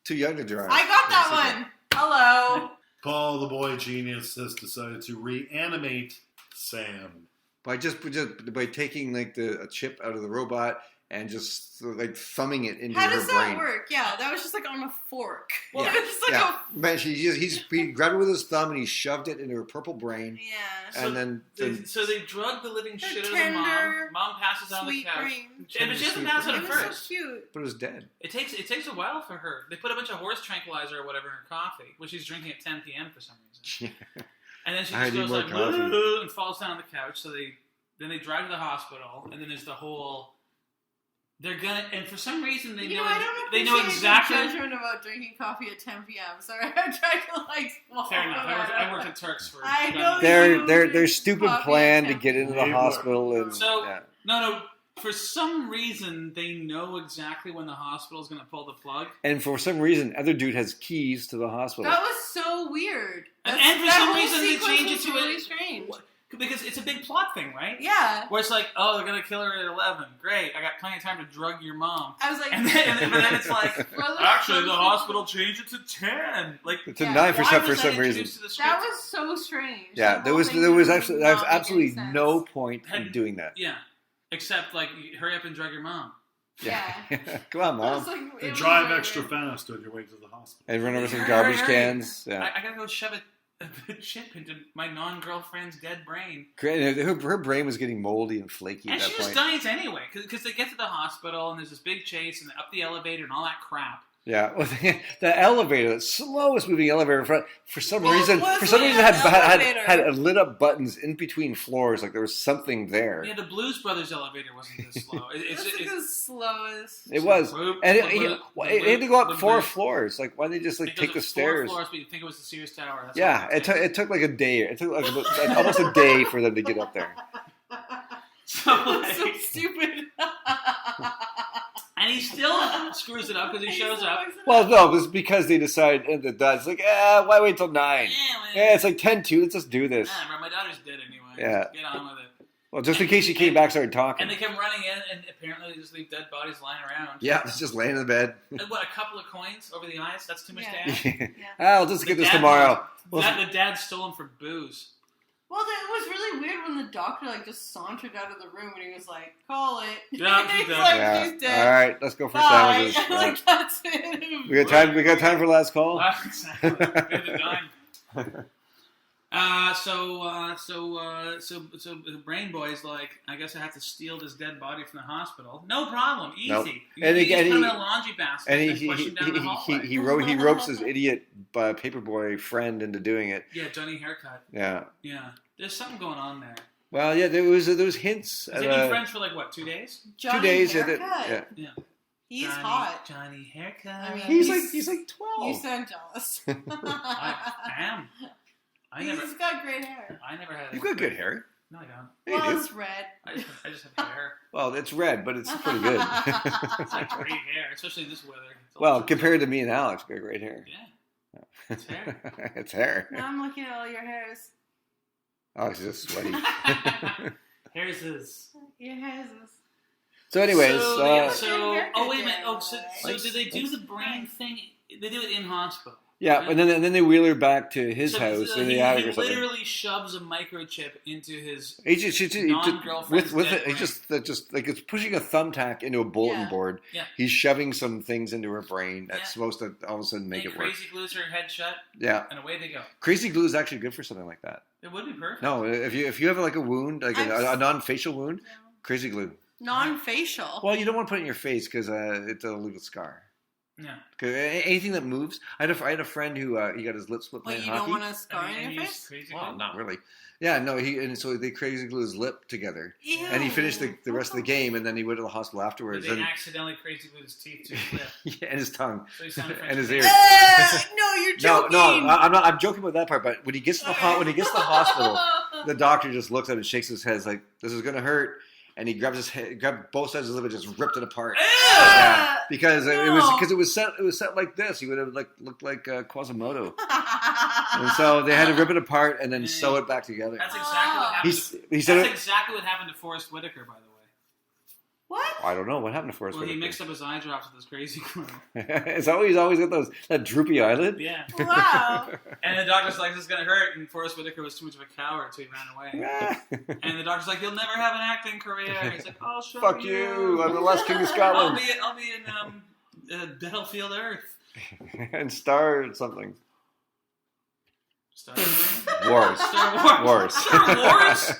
Too young to drive. I got that one. Hello. Paul, the boy genius, has decided to reanimate Sam. by taking like a chip out of the robot and just like thumbing it into How her does brain. that work? Yeah, that was just like on a fork. Well, It was just like Man, he grabbed it with his thumb and he shoved it into her purple brain. Yeah. And so they drug the living shit out of the tender, mom. Mom passes out on the sweet couch. brain. But she doesn't pass out at It was first. so cute. But it was dead. It takes a while for her. They put a bunch of horse tranquilizer or whatever in her coffee, which she's drinking at 10 p.m. for some reason. And then she I just need goes more like coffee. and falls down on the couch. So they drive to the hospital, and then there's the whole. They're gonna, and for some reason they know exactly. Judgment about drinking coffee at 10 p.m. Sorry, I tried to like. Fair enough. I worked at Turks for. I know Their stupid plan to get into the hospital and no. For some reason, they know exactly when the hospital is going to pull the plug. And for some reason, other dude has keys to the hospital. That was so weird. And for some reason, they sequence change it was to really it. strange. Because it's a big plot thing, right? Yeah. Where it's like, oh, they're going to kill her at 11. Great. I got plenty of time to drug your mom. I was like... And then it's like, actually, the hospital changed it to 10. Like, to 9% for some reason. That was so strange. Yeah, there was absolutely no point in doing that. Yeah. Except, like, hurry up and drug your mom. Yeah. Come on, Mom. And drive extra fast on your way to the hospital. And run over some garbage cans. Yeah. I got to go shove a chip into my non-girlfriend's dead brain. Her brain was getting moldy and flaky at that point. And she just dies anyway, because they get to the hospital, and there's this big chase, and up the elevator, and all that crap. Yeah, well, the elevator, the slowest moving elevator in front, for some reason had lit up buttons in between floors, like there was something there. Yeah, the Blues Brothers elevator wasn't this slow. It's the slowest. It was, and it had to go up 4 floors. Like, why didn't they just take the stairs? 4 floors, but you think it was the Sears Tower. That's it took like a day. It took like almost a day for them to get up there. So stupid. And he still screws it up because he shows up. Well, no, it was because they decided, and the dad's like, why wait till 9? Yeah, it's like 10-2, let's just do this. Yeah, my daughter's dead anyway. Yeah. Just get on with it. Well, just in case she came back, started talking. And they come running in, and apparently they just leave dead bodies lying around. Yeah, it's just laying in the bed. And what, a couple of coins over the eyes? That's too much to ask? I'll just get this tomorrow. The dad stole them for booze. Well, it was really weird when the doctor just sauntered out of the room and he was like, "Call it." Yeah, he's like, "She's dead." All right, let's go for sandwiches. Like that's it. We got time for last call. Exactly. We had the dime. So the brain boy's like, I guess I have to steal this dead body from the hospital. No problem, easy. Nope. And he put him in a laundry basket and push him down the hallway. He ropes his idiot paperboy friend into doing it. Yeah, Johnny Haircut. Yeah. There's something going on there. Well, yeah, there was hints. Has he been friends for 2 days? Johnny 2 days. Haircut. Yeah. He's hot. Johnny Haircut. I mean, he's like 12. You sound jealous. I am. He's got great hair. I never had. You've got good hair. No, I don't. Yeah, well, it's red. I just have hair. Well, it's red, but it's pretty good. It's like great hair, especially in this weather. Well, compared to me and Alex, got great hair. Yeah. It's hair. It's hair. Now I'm looking at all your hairs. Alex is just sweaty. Hairs is. Your hairs is. So, anyways. Wait a minute. Oh, so did they do the brain thing? They do it in hospital. Yeah, right? and then they wheel her back to his house in the attic or something. He literally shoves a microchip into his with non-girlfriend's it. He just like it's pushing a thumbtack into a bulletin board. Yeah. He's shoving some things into her brain that's supposed to all of a sudden make it work. Crazy glues her head shut. Yeah, and away they go. Crazy glue is actually good for something like that. It would be perfect. No, if you have like a wound, like a non-facial wound, crazy glue. Non-facial. Well, you don't want to put it in your face because it's a legal scar. Yeah. Because anything that moves. I had a friend who he got his lip split playing hockey. But you don't want a scar in your face? Well, not really. Yeah, no. So they crazy glue his lip together, and he finished the rest of the game, and then he went to the hospital afterwards. They accidentally crazy glued his teeth to his lip. Yeah, and his tongue, so and his ears. No, you're joking. No, I'm not. I'm joking about that part. But when he gets to the hospital, the doctor just looks at him and shakes his head, like, "This is gonna hurt." And he grabbed both sides of his lip and just ripped it apart. Yeah, because it was set like this. He would have looked like Quasimodo. And so they had to rip it apart and then sew it back together. That's exactly what happened. He said that's exactly what happened to Forrest Whitaker, by the way. What? I don't know what happened to Forrest Well, he Whitaker. mixed up his eye drops with his crazy glue. He's always got that droopy eyelid. Yeah. Wow. And the doctor's like, this is going to hurt. And Forrest Whitaker was too much of a coward, so he ran away. And the doctor's like, you'll never have an acting career. He's like, I'll show Fuck you! I'm the last king of Scotland. I'll be in Battlefield Earth. And star something. Star Wars. Star Wars. Wars. Star Wars?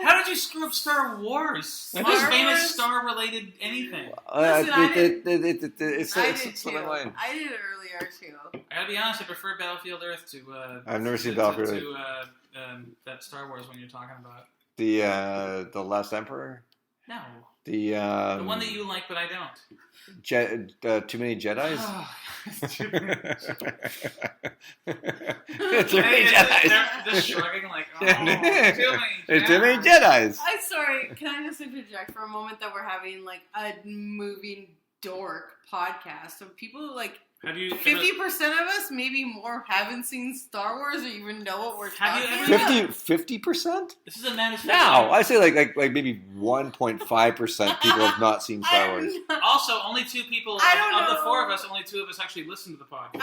How did you screw up Star Wars? The most Star famous Wars? star-related anything. Listen, I did It's too. on my mind. I did it earlier too. I gotta be honest, I prefer Battlefield Earth to. I've never seen Battlefield Earth. To that Star Wars one you're talking about. The Last Emperor. No. The one that you like, but I don't. Too Many Jedis. Too many Too Many Jedis. They're just shrugging like, oh, too many. Too Many Jedis. I'm sorry. Can I just interject for a moment that we're having like a moving dork podcast? So people like Have you 50% of us, maybe more, haven't seen Star Wars or even know what we're Have you talking ever- about. 50%? This is a manifesto. No, I say like maybe 1.5% people have not seen Star Wars. Also, only two people I don't of the know. four of us, only two of us actually listen to the podcast.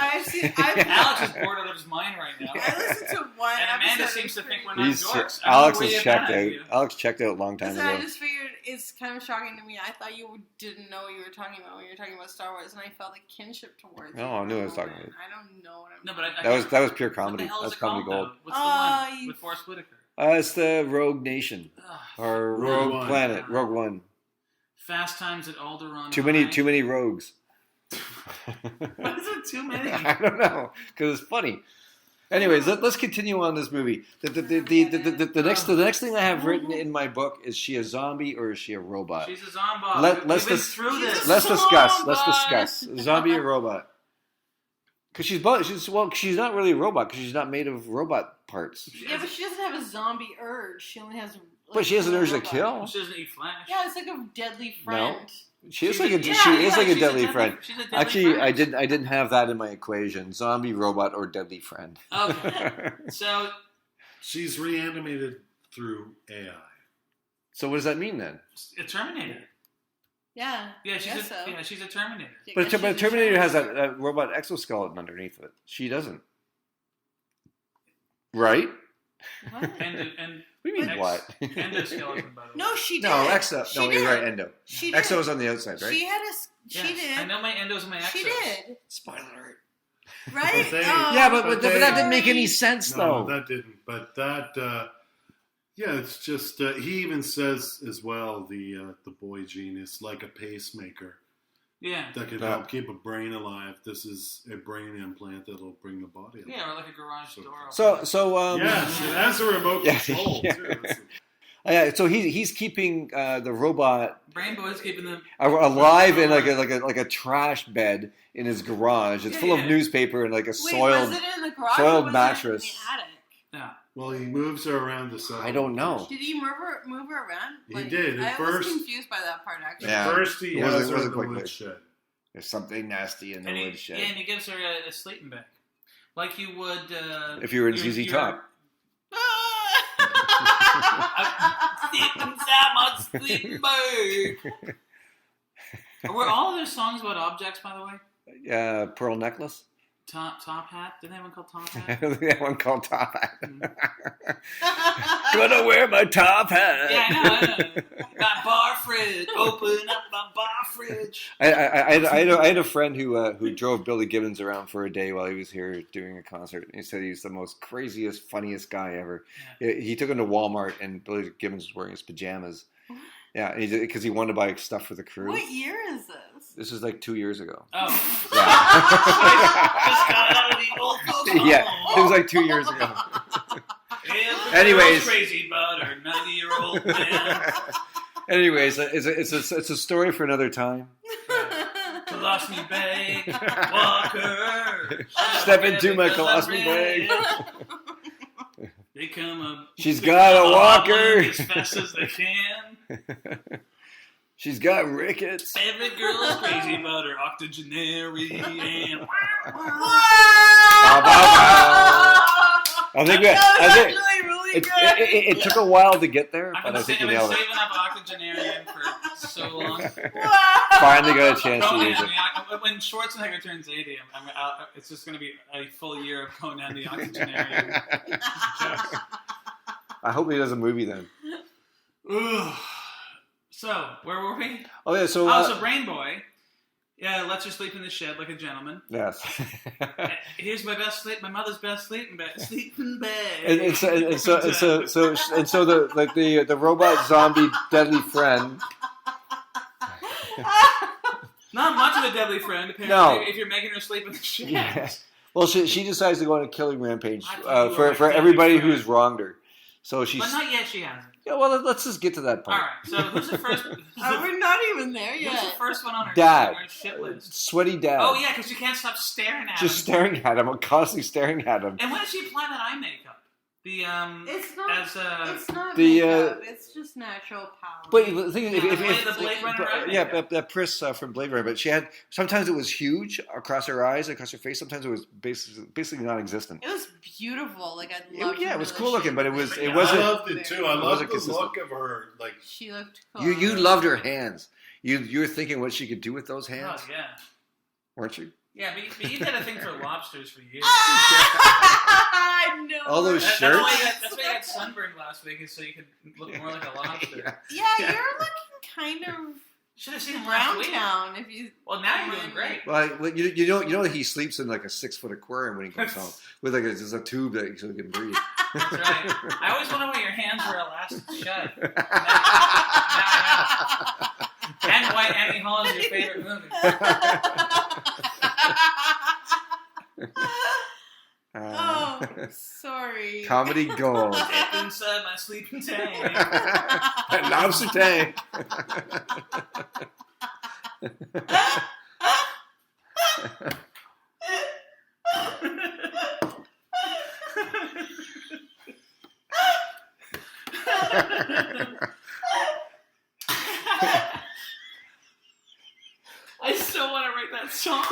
I've Alex is bored out of his mind right now. I listened to one And Amanda episode. seems to think we're not dorks. Alex I'm has way checked ahead out. of you. Alex checked out a long time Listen, I ago. just figured it's kind of shocking to me. I thought you didn't know what you were talking about when you were talking about Star Wars, and I felt a kinship towards No, you. I knew what I was talking about. I don't know what I'm No, but I That was pure What comedy. the hell That is was it comedy called, gold. though? What's the one with Forrest Whitaker? It's the Rogue Nation or Rogue Rogue One. Planet. Rogue One. Fast Times at Alderaan. Too many rogues. What is it? Too many? I don't know because it's funny. Anyways, let's continue on this movie. The next thing I have written in my book is she a zombie or is she a robot? She's a zombie. Let's We've been through this. Let's discuss. Zombie or robot? Because she's both. She's not really a robot because she's not made of robot parts. Yeah, but she doesn't have a zombie urge. She only has. But she has an urge to robot. kill. She doesn't eat flesh. Yeah, it's like a deadly friend. She is She's like a a- she yeah, is like a she's deadly friend. She's a deadly Actually, friend. I didn't have that in my equation. Zombie, robot, or deadly friend. Okay. So She's reanimated through AI. So what does that mean then? a Terminator. Yeah. Yeah, she's guess so. she's a Terminator. I But guess she's a Terminator has Terminator. that robot exoskeleton underneath it. She doesn't. Right? What? And What do you mean what? endoskeleton, by the way. No, she did. No, Exo. She No, did. you're right. Endo. She did. Exo is on the outside, right? She had a. She Yes, did. I know my endos and my exos. She did. Spoiler alert. Right? But they- Oh, Yeah, but But that didn't make any sense, No, though. that didn't. But that, yeah, it's just he even says as well the boy gene is like a pacemaker Yeah. that can help keep a brain alive. This is a brain implant that'll bring the body alive. Yeah, or like a garage door. So Yes, it has a remote Yeah, control yeah. too. It's- yeah, so he's keeping the robot Brain Boy's keeping them. alive in like a trash bed in his garage. It's full of newspaper and like a Wait, soiled. was it in the garage soiled or was mattress. it in the attic? Yeah. Well, he moves her around the cell. I don't know. Did he move her around? He did, at I was first. confused by that part, actually. Yeah. First, he It has wasn't- her wasn't in the quite woodshed. There's something nasty in the And woodshed. he gives her a sleeping bag. Like you would... If you were in ZZ Top. Deep inside my sleeping bag. Were all of their songs about objects, by the way? Pearl necklace. Top Hat? Didn't they have one called Top Hat? That one called Top Hat. Gonna wear my top hat. Yeah, I know. Got bar fridge. Open up my bar fridge. I had a friend who drove Billy Gibbons around for a day while he was here doing a concert. He said he's the most craziest, funniest guy ever. Yeah. He took him to Walmart and Billy Gibbons was wearing his pajamas. Yeah, because he wanted to buy stuff for the crew. What year is this? This was like 2 years ago. Oh. Yeah. Just got out of the old folks' Yeah, home. it was like 2 years ago. And Anyways. crazy about her 90-year-old man. Anyways, it's a story for another time. Colostomy bag, Walker. Step into my colostomy bag. They come up. She's got a walker. As fast as they can. She's got rickets. Every girl is crazy about her octogenary and. I think it took a while to get there, but I think you nailed it. I've been saving up octogenarian for so long. Finally got a chance to Conan, use it. when Schwarzenegger turns 80, it's just going to be a full year of Conan the Octogenarian. I hope he does a movie then. So, where were we? Oh yeah, so so Brain Boy, lets her sleep in the shed like a gentleman. yes. Here's my best sleep, my mother's best sleeping bed. Sleep in bed. and so the robot zombie deadly friend. Not much of a deadly friend, apparently, No. if you're making her sleep in the shed. Yeah. Well, she decides to go on a killing rampage I thought you were for like everybody deadly who's wronged her. So she's. But not yet, she hasn't. Yeah, well, let's just get to that point. All right, so who's the first? We're not even there Who's yet. the first one on her, Dad. on her shit list? Sweaty dad. Oh, yeah, because you can't stop staring at him. Just staring at him, constantly staring at him. And when did she apply that eye makeup? It's not. It's not the, makeup. It's just natural power. But the thing is, The Blade Runner eye makeup. that Pris from Blade Runner, but she had, sometimes it was huge across her eyes, across her face, sometimes it was basically non-existent. It was beautiful. Like I loved it was cool looking, but it wasn't. I loved it too. I loved wasn't the consistent. look of her. Like she looked cool. You loved her hands. You were thinking what she could do with those hands, Oh, yeah. weren't you? Yeah, but you've had a thing for lobsters for years. I know. All those shirts. That's why you got sunburned last week, is so you could look more like a lobster. Yeah, you're looking kind of Should have seen him last brown week. town if you. Well, now you're doing great. Well, you know that he sleeps in like a 6-foot aquarium when he comes home with like just a tube that so he can breathe. That's right. I always wonder why your hands were elastic shut. And why Annie Hall is your favorite movie. Oh, sorry. Comedy gold. Deep inside my sleeping tank. Lobster tank. I still want to write that song.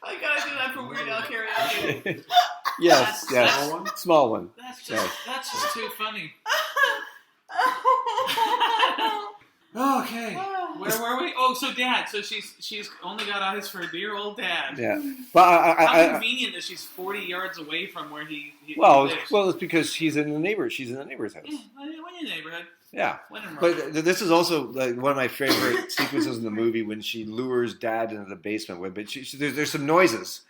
I gotta do that for Weird Al karaoke. Yes, small one. That's just too funny. Okay, where were we? Oh, so Dad. So she's only got eyes for a dear old dad. Yeah, but how convenient that she's 40 yards away from where he lives. Well, it's because she's in the neighbor's house. Yeah, when in the neighborhood. Yeah, but this is also like one of my favorite sequences in the movie when she lures Dad into the basement with. But there's some noises,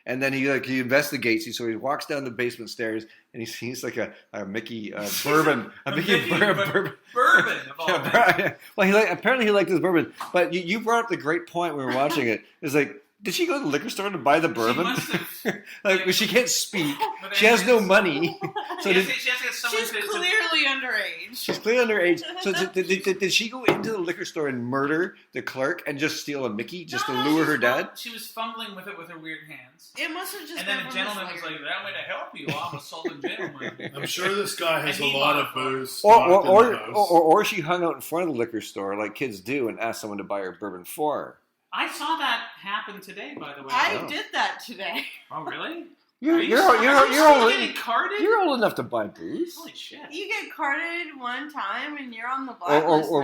and then he investigates. So he walks down the basement stairs, and he sees like a Mickey bourbon, bourbon. Bourbon of all things. Yeah. Well, apparently he liked his bourbon. But you brought up the great point when we were watching it. It's like, did she go to the liquor store to buy the bourbon? She must have. Like she can't speak. She has no money. So she has to get someone She's clearly underage. She's clearly underage. So did she go into the liquor store and murder the clerk and just steal a Mickey just to lure her dad? She was fumbling with it with her weird hands. It must have just. And then a gentleman was like, "That way to help you. I'm a sultan gentleman." I'm sure this guy has a lot of booze. Or she hung out in front of the liquor store like kids do and asked someone to buy her bourbon for her. I saw that happen today, by the way. I did that today. Oh, really? You're getting carded? You're old enough to buy booze. Holy shit! You get carded one time and you're on the blacklist. Or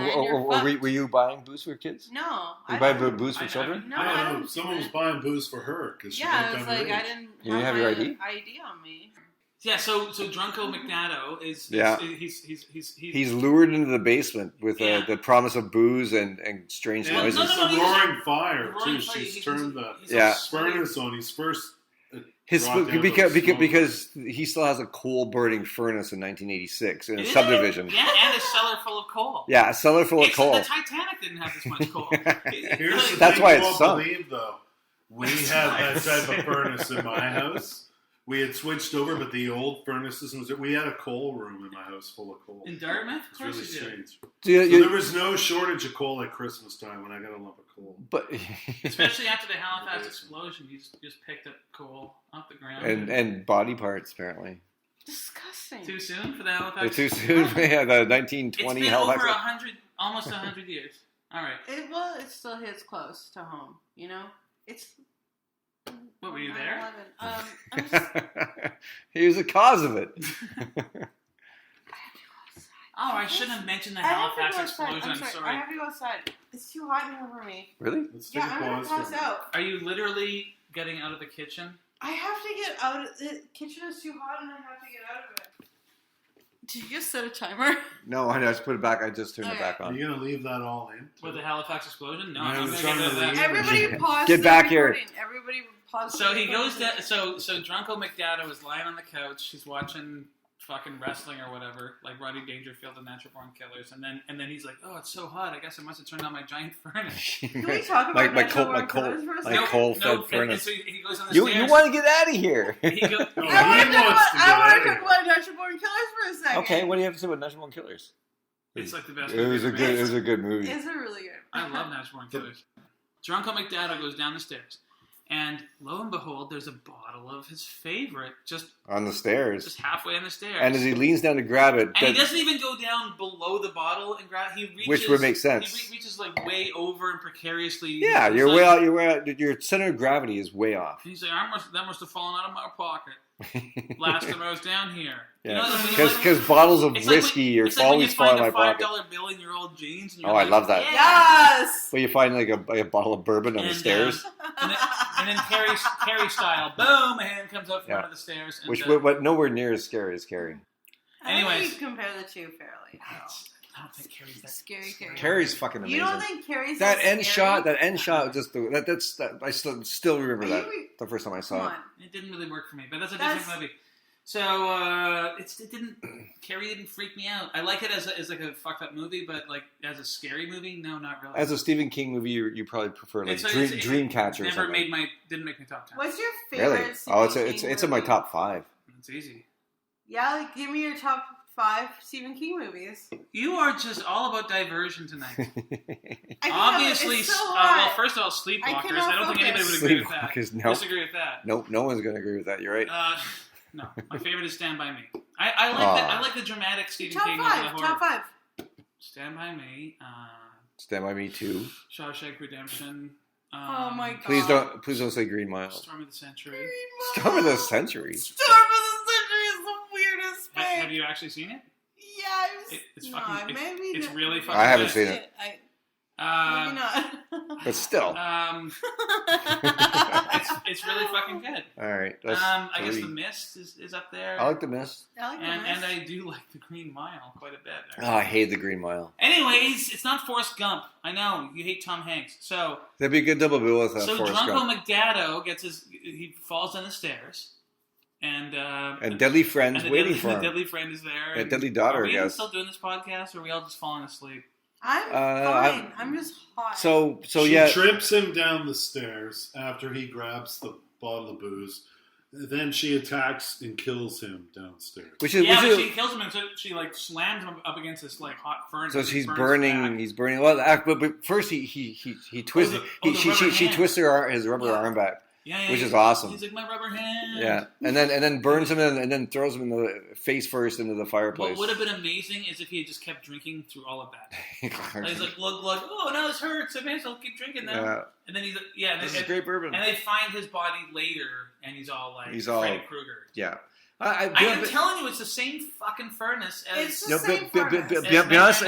were you buying booze for kids? No. You buy booze for children? No, I don't know. Someone was buying booze for her because she yeah, looked it was like underage. I didn't. You didn't have your ID? ID on me. Yeah, so Drunko McNatto is he's lured into the basement with the promise of booze and strange noises. It's a roaring fire too. She's turned the furnace on. He's first. Because he still has a cool burning furnace in 1986 in a subdivision. Yeah, and a cellar full of coal. Yeah, a cellar full of coal. The Titanic didn't have this much coal. That's why it's sunk. Believe, though, we had that type of furnace in my house. We had switched over, but the old furnaces, we had a coal room in my house full of coal. In Dartmouth? Of course you strange. did. So there was no shortage of coal at Christmas time when I got a lump of coal. But especially after the Halifax explosion, you just picked up coal off the ground. And body parts, apparently. Disgusting. Too soon for the Halifax? Too soon? Yeah, the 1920 It's been Halifax. over almost 100 years. All right. It still hits close to home, you know? It's... What, were you there? He was the cause of it. Oh, I shouldn't have mentioned the I have to Halifax go outside. explosion. I'm sorry. I have to go outside. It's too hot in here for me. Really? Let's take Yeah, a I'm pause. gonna pass out. Are you literally getting out of the kitchen? I have to get out of the kitchen. Is too hot, and I have to get out of it. Did you just set a timer? No, I just put it back. I just turned it Okay. back Are on. you going to leave that all in? With the Halifax explosion? No, Yeah, I'm I not was going to trying get to into that. leave. Everybody pause. Get the back here. recording. Everybody pause. So the he goes recording. down. So Drunko McDada was lying on the couch. He's watching fucking wrestling or whatever, like Rodney Dangerfield and Natural Born Killers, and then he's like, "Oh, it's so hot. I guess I must have turned on my giant furnace." Can we talk about my Natural coal, Born my coal, Killers for a my second? coal-fed furnace. So he goes on the You stairs. want to get out of here? He go, No, he I wants to get want out to of talk about Natural Born Killers for a second. Okay, what do you have to say about Natural Born Killers? it's like the best. It was a movie good. ever It was a good movie. Is it really good? I love Natural Born Killers. Drunko McDada goes down the stairs, and lo and behold, there's a bottle of his favorite just On the stairs, just halfway on the stairs. and as he leans down to grab it, And he doesn't even go down below the bottle and grab. He reaches, Which would make sense. He reaches like way over and precariously. yeah, He's you're like- way out. You're way out. Your center of gravity is way off. And he's like, that must have fallen out of my pocket last time I was down here. Yeah, when you because bottles of it's like whiskey when, are it's like when always you fall in find my a pocket. $5 bill in your old jeans. And you're Oh, I like, love that. Yeah. Yes. But you find like a bottle of bourbon on the And, stairs, and then Carrie style, boom, a hand comes up from Yeah. under the stairs. And, which but nowhere near as scary as Carrie. I Anyways. think you compare the two fairly. I don't think Carrie's that Scary Carrie. Carrie's fucking amazing. You don't think Carrie's that that end scary? shot, I still remember Are that you- the first time I Come saw it. on. It didn't really work for me, but that's a That's- different movie. So it didn't. Carrie didn't freak me out. I like it as like a fucked up movie, but like as a scary movie, no, not really. As a Stephen King movie, you probably prefer like It's- Dreamcatcher or Never something. didn't make my top 10. What's your favorite? Really? Oh, Stephen it's King in my movie? top 5. It's easy. Yeah, like, give me your top 5 Stephen King movies. You are just all about diversion tonight. I Obviously, it's so well, hot. first of all, Sleepwalkers. cannot I don't think anybody would agree with that. Sleepwalkers, no. Disagree with that. Nope, no one's going to agree with that. You're right. No, my favorite is Stand By Me. I like the dramatic Stephen top King 5. over the horror. Top 5. Stand By Me. Stand By Me 2. Shawshank Redemption. Oh my god. Please don't say Green Mile. Storm of the Century. Storm of the Century. Storm of the Century is the weirdest thing. Have you actually seen it? Yes. It's no, fucking. maybe It's not. really fucking. I haven't good. seen it. Maybe not. But still. It's really fucking good. All right. That's I guess 3. The Mist is up there. I like The Mist. I like and I do like The Green Mile quite a bit. Oh, I hate The Green Mile. Anyways, it's not Forrest Gump. I know you hate Tom Hanks. So That'd be a good double bill with so Forrest Drunko Gump. McDado he falls down the stairs, and Deadly Friend's and the waiting deadly, for the him. Deadly Friend is there. Yeah, Deadly Daughter, Are we I even guess. still doing this podcast, or are we all just falling asleep? I'm fine. I'm just hot. So she yeah. trips him down the stairs after he grabs the bottle of booze. Then she attacks and kills him downstairs. But she kills him, and so she like slams him up against this like hot furnace. So and she's burns burning. back. He's burning. Well, but first he twists. She twists his rubber arm back, which is awesome. He's like my rubber hand. Yeah, and then burns him and then throws him in the face first into the fireplace. What would have been amazing is if he had just kept drinking through all of that. Like, he's like, look, oh no, this hurts. I may as well keep drinking now. Yeah. And then he's like, This is great bourbon. And they find his body later, and he's all like Freddy Krueger. Yeah. I'm telling you, it's the same fucking furnace as. It's the same furnace. Be honest,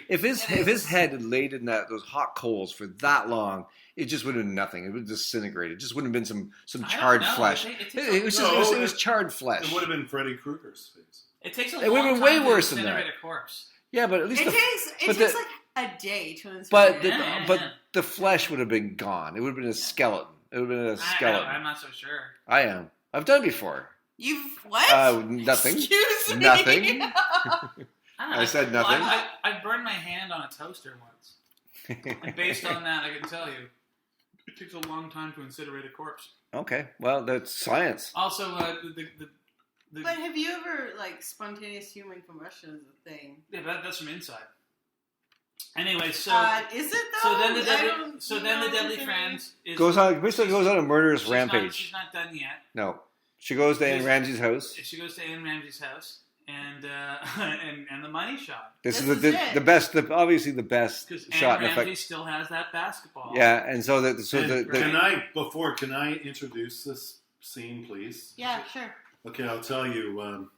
if his head had laid in those hot coals for that long, it just would have been nothing. It would have disintegrated. It just wouldn't have been some charred flesh. It was charred flesh. It would have been Freddy Krueger's face. It takes a It would long have been time way to worse than that. incinerate a corpse. Yeah, but at least it takes like a day to incinerate. But the flesh would have been gone. It would have been a skeleton. It would have been a skeleton. I'm not so sure. I am. I've done it before. You've what? Nothing. Excuse me. Nothing. I said nothing. Well, I burned my hand on a toaster once. And based on that, I can tell you, it takes a long time to incinerate a corpse. Okay, well, that's science. Also, But have you ever, like, spontaneous human combustion is a thing? Yeah, that's from inside. Anyway, so is it though? So then the Deadly Friend goes on a murderous rampage. She's not done yet. No, she goes to Anne Ramsey's house. She goes to Anne Ramsey's house, and the money shot. This is the best, obviously the best shot in Anne effect. Ramsey still has that basketball. Yeah, and can I introduce this scene, please? Yeah, sure. Okay, I'll tell you.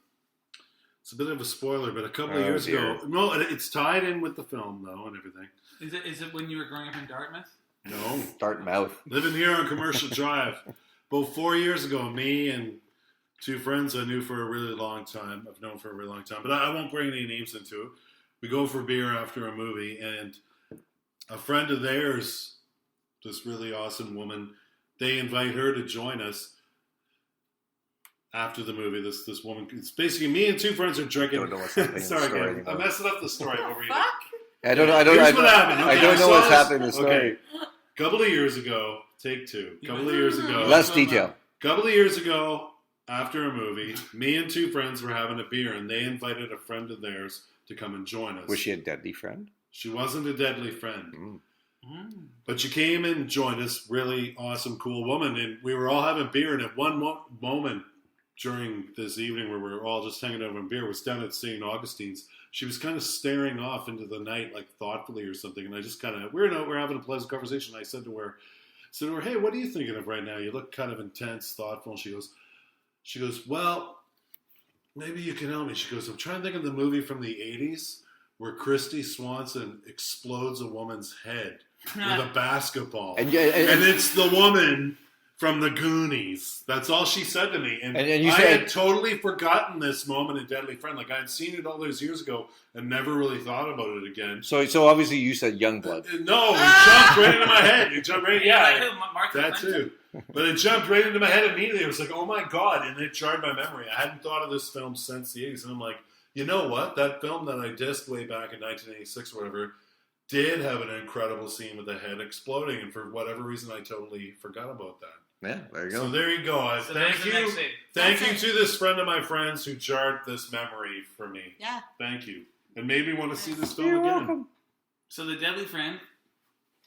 It's a bit of a spoiler, but a couple of years ago. No, it's tied in with the film, though, and everything. Is it when you were growing up in Dartmouth? No. Dartmouth. Living here on Commercial Drive. About 4 years ago, me and two friends I knew for a really long time. I've known for a really long time, but I won't bring any names into it. We go for beer after a movie, and a friend of theirs, this really awesome woman, they invite her to join us after the movie. This woman, it's basically me and two friends are drinking. I don't know what's happening. Sorry, I'm messing up the story over here. I don't know. Here's what happened. Okay, I don't know what's happening in the story. Okay. Couple of years ago, take two. Couple of years ago. Less detail. Couple of years ago, after a movie, me and two friends were having a beer, and they invited a friend of theirs to come and join us. Was she a deadly friend? She wasn't a deadly friend. But she came and joined us, really awesome, cool woman, and we were all having beer, and at one moment during this evening where we were all just hanging out having beer was down at St. Augustine's. She was kind of staring off into the night, like thoughtfully or something, and I just kind of, we're having a pleasant conversation. I said to her, hey, what are you thinking of right now? You look kind of intense, thoughtful. And she goes, well, maybe you can help me. She goes, I'm trying to think of the movie from the 80s where Christy Swanson explodes a woman's head with a basketball. And it's the woman from the Goonies. That's all she said to me. And you I said, had totally forgotten this moment in Deadly Friend. Like, I had seen it all those years ago and never really thought about it again. So obviously you said Youngblood. No, it jumped right into my head. It jumped right Mark that too. But it jumped right into my head immediately. It was like, oh my God. And it jarred my memory. I hadn't thought of this film since the 80s. And I'm like, you know what? That film that I dissed way back in 1986 or whatever did have an incredible scene with the head exploding. And for whatever reason, I totally forgot about that. Yeah, there you go. So there you go. Thank you to this friend of my friends who jarred this memory for me. Yeah. Thank you. And made me want to see this film again. Welcome. So the deadly friend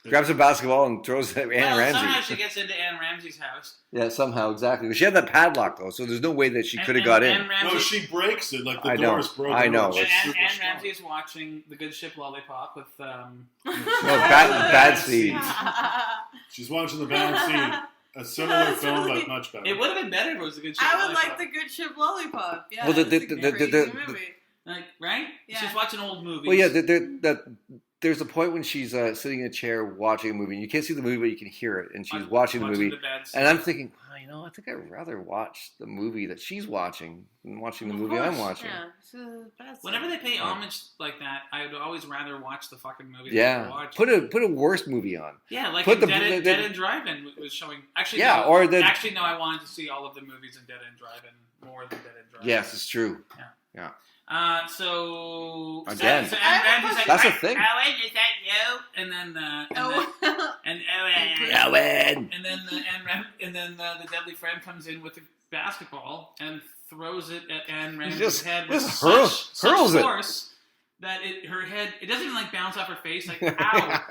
grabs a basketball and throws it at Anne Ramsey. Somehow she gets into Anne Ramsey's house. Yeah, somehow, exactly. She had that padlock, though, so there's no way that she could have got in. No, she breaks it, like the door's broken. I know. And Anne Ramsey is watching The Good Ship Lollipop with... bad scene. She's watching the bad scene. A similar film, but much better. It would have been better if it was The Good Ship I would Lollipop. like The Good Ship Lollipop. Yeah, well, the movie. Like, right? Yeah. She's watching old movies. Well, yeah, there's a point when she's sitting in a chair watching a movie, and you can't see the movie, but you can hear it, and she's watching the movie. And I'm thinking, I think I'd rather watch the movie that she's watching than watching the movie I'm watching. Yeah. Whenever they pay homage like that, I would always rather watch the fucking movie than watch. Put a worse movie on. Yeah, like Dead End Drive-In was showing. Actually, yeah, no, I wanted to see all of the movies in Dead End Drive-In more than Dead End Drive-In. Yes, it's true. Yeah. So again, so Randy's like, that's a thing. Owen, is that you? And then the deadly friend comes in with the basketball and throws it at Anne Ramsey's head with such force that her head, it doesn't even like bounce off her face, like ow.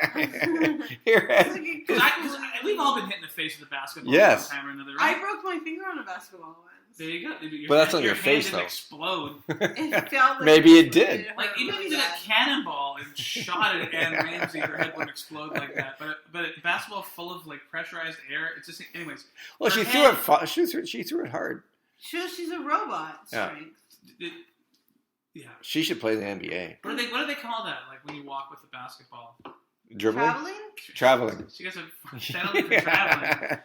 We've all been hit in the face with a basketball one time or another, right? I broke my finger on a basketball once. There you go. But that's on your face, though. Explode. It felt like maybe it did. Like even if you did a cannonball and shot it at Anne Ramsey, her head wouldn't explode like that. But a basketball full of like pressurized air, it's just anyways. Well, she threw it. She threw it hard. She's a robot. Strength. Yeah. She should play the NBA. What do they call that? Like when you walk with the basketball. Dribbling? Traveling. She gets a penalty for traveling.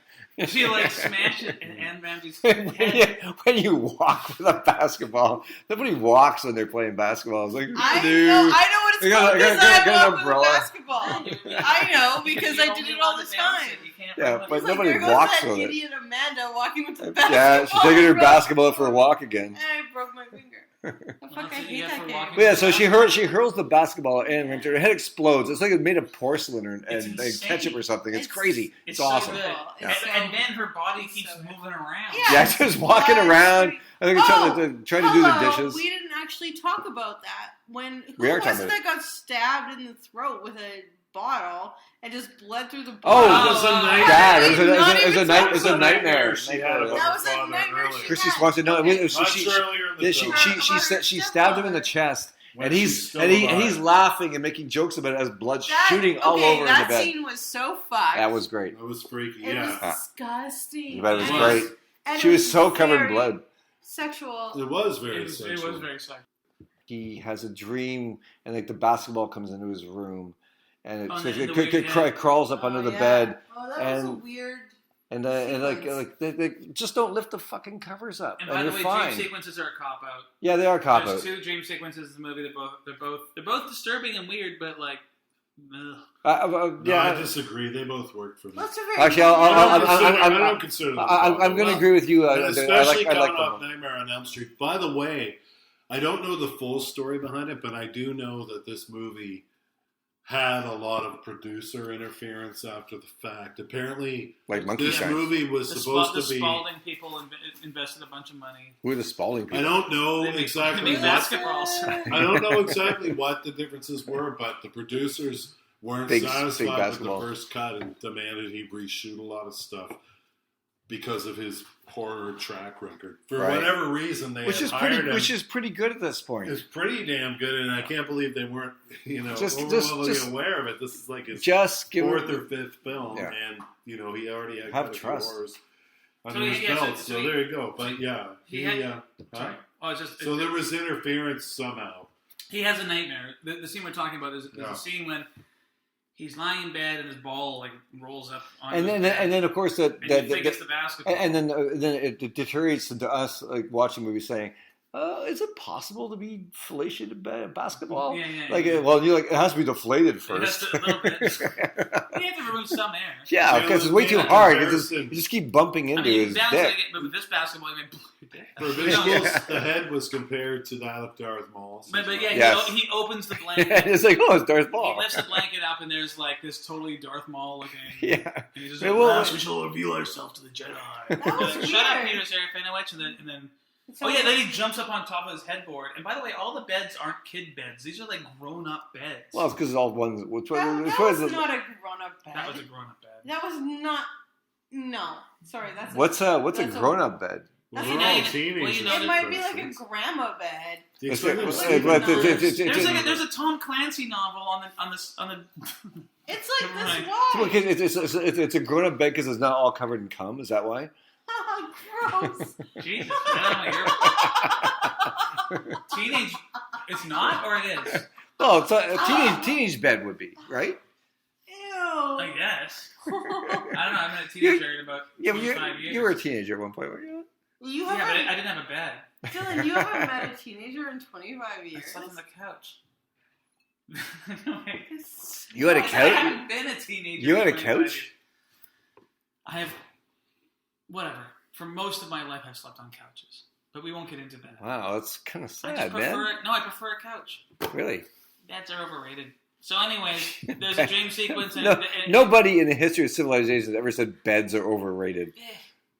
She like smashed it in Anne Ramsey's head. When you walk with a basketball, nobody walks when they're playing basketball. It's like, I know what it's called because I walk with a basketball. I know because I did it all the time. Yeah, but nobody walks with it. Idiot Amanda walking with the basketball. Yeah, she's taking her basketball for a walk again. And I broke my finger. I hate that game. But yeah, so she hurls the basketball and her head explodes. It's like it's made of porcelain and ketchup or something. It's crazy. It's awesome. So yeah. And then her body keeps moving around. Yeah, she's walking around. I think trying to do the dishes. We didn't actually talk about that. Who was it that got stabbed in the throat with a bottle and just bled through the bottle? Oh, it was a nightmare. It was a nightmare. That was a nightmare. Christy Swanson. No, she stabbed him in the chest. And he's laughing and making jokes about it as blood shooting all over in the bed. That scene was so fucked. That was great. That was freaky. It was disgusting. But it was great. She was so covered in blood. Sexual. It was very sexual. It was very sexual. he has a dream, and like the basketball comes into his room, and it crawls up under the bed. Oh, that was a weird. And they just don't lift the fucking covers up. And by the way, fine. dream sequences are a cop out. Yeah, they are a cop out. There's 2 dream sequences in the movie. They're both disturbing and weird, but like. I disagree. They both work for me. Actually, I don't consider them. I'm going to agree with you. Especially coming off Nightmare on Elm Street. By the way, I don't know the full story behind it, but I do know that this movie had a lot of producer interference after the fact. Apparently, like Monkey this Shine. movie was supposed to be. The Spalding people invested a bunch of money. Who are the Spalding people? I don't know exactly what. Basketballs. I don't know exactly what the differences were, but the producers weren't satisfied with the first cut and demanded he reshoot a lot of stuff because of his horror track record. For whatever reason, they hired him. Which is pretty good at this point. It's pretty damn good, and I can't believe they weren't, just aware of it. This is like his fourth or fifth film, and he already had have trust horrors under his belt. So there you go. But so there was interference somehow. He has a nightmare. The scene we're talking about is a scene when he's lying in bed and his ball like rolls up on and then of course he thinks the basketball. And then it deteriorates into us like watching movies saying, is it possible to be deflated by a basketball? Well, you're like, it has to be deflated first. You have to remove some air. Yeah, because it's way too hard. You just keep bumping into his dick. But with this basketball, for visuals, the head was compared to that of Darth Maul. But he opens the blanket. It's like, it's Darth Maul. He lifts the blanket up, and there's like this totally Darth Maul looking. Yeah. And he's just like, we shall reveal ourselves to the Jedi. Shut up, Peter Serafinowicz, and then. Then he jumps up on top of his headboard. And by the way, all the beds aren't kid beds. These are like grown-up beds. Well, it's because it's all ones. That was not a grown-up bed. That was a grown-up bed. That was not. No, sorry. That's what's a grown-up bed? That's teenagers. It might be like a grandma bed. There's a Tom Clancy novel on the. It's like this wide. It's a grown-up bed because it's not all covered in cum. Is that why? Gross. Jesus. Teenage. It's not, or it is? Well, it's a teenage bed would be, right? Ew. I guess. I don't know. I've been a teenager in about 25 years. You were a teenager at one point, weren't you? But I didn't have a bed. Dylan, you haven't met a teenager in 25 years. I slept on the couch. You had a couch? I haven't been a teenager. You had a couch? I have. Whatever. For most of my life, I've slept on couches. But we won't get into that. Wow, that's kind of sad, I prefer a couch. Really? Beds are overrated. So anyways, there's a dream sequence. Nobody in the history of civilization has ever said beds are overrated.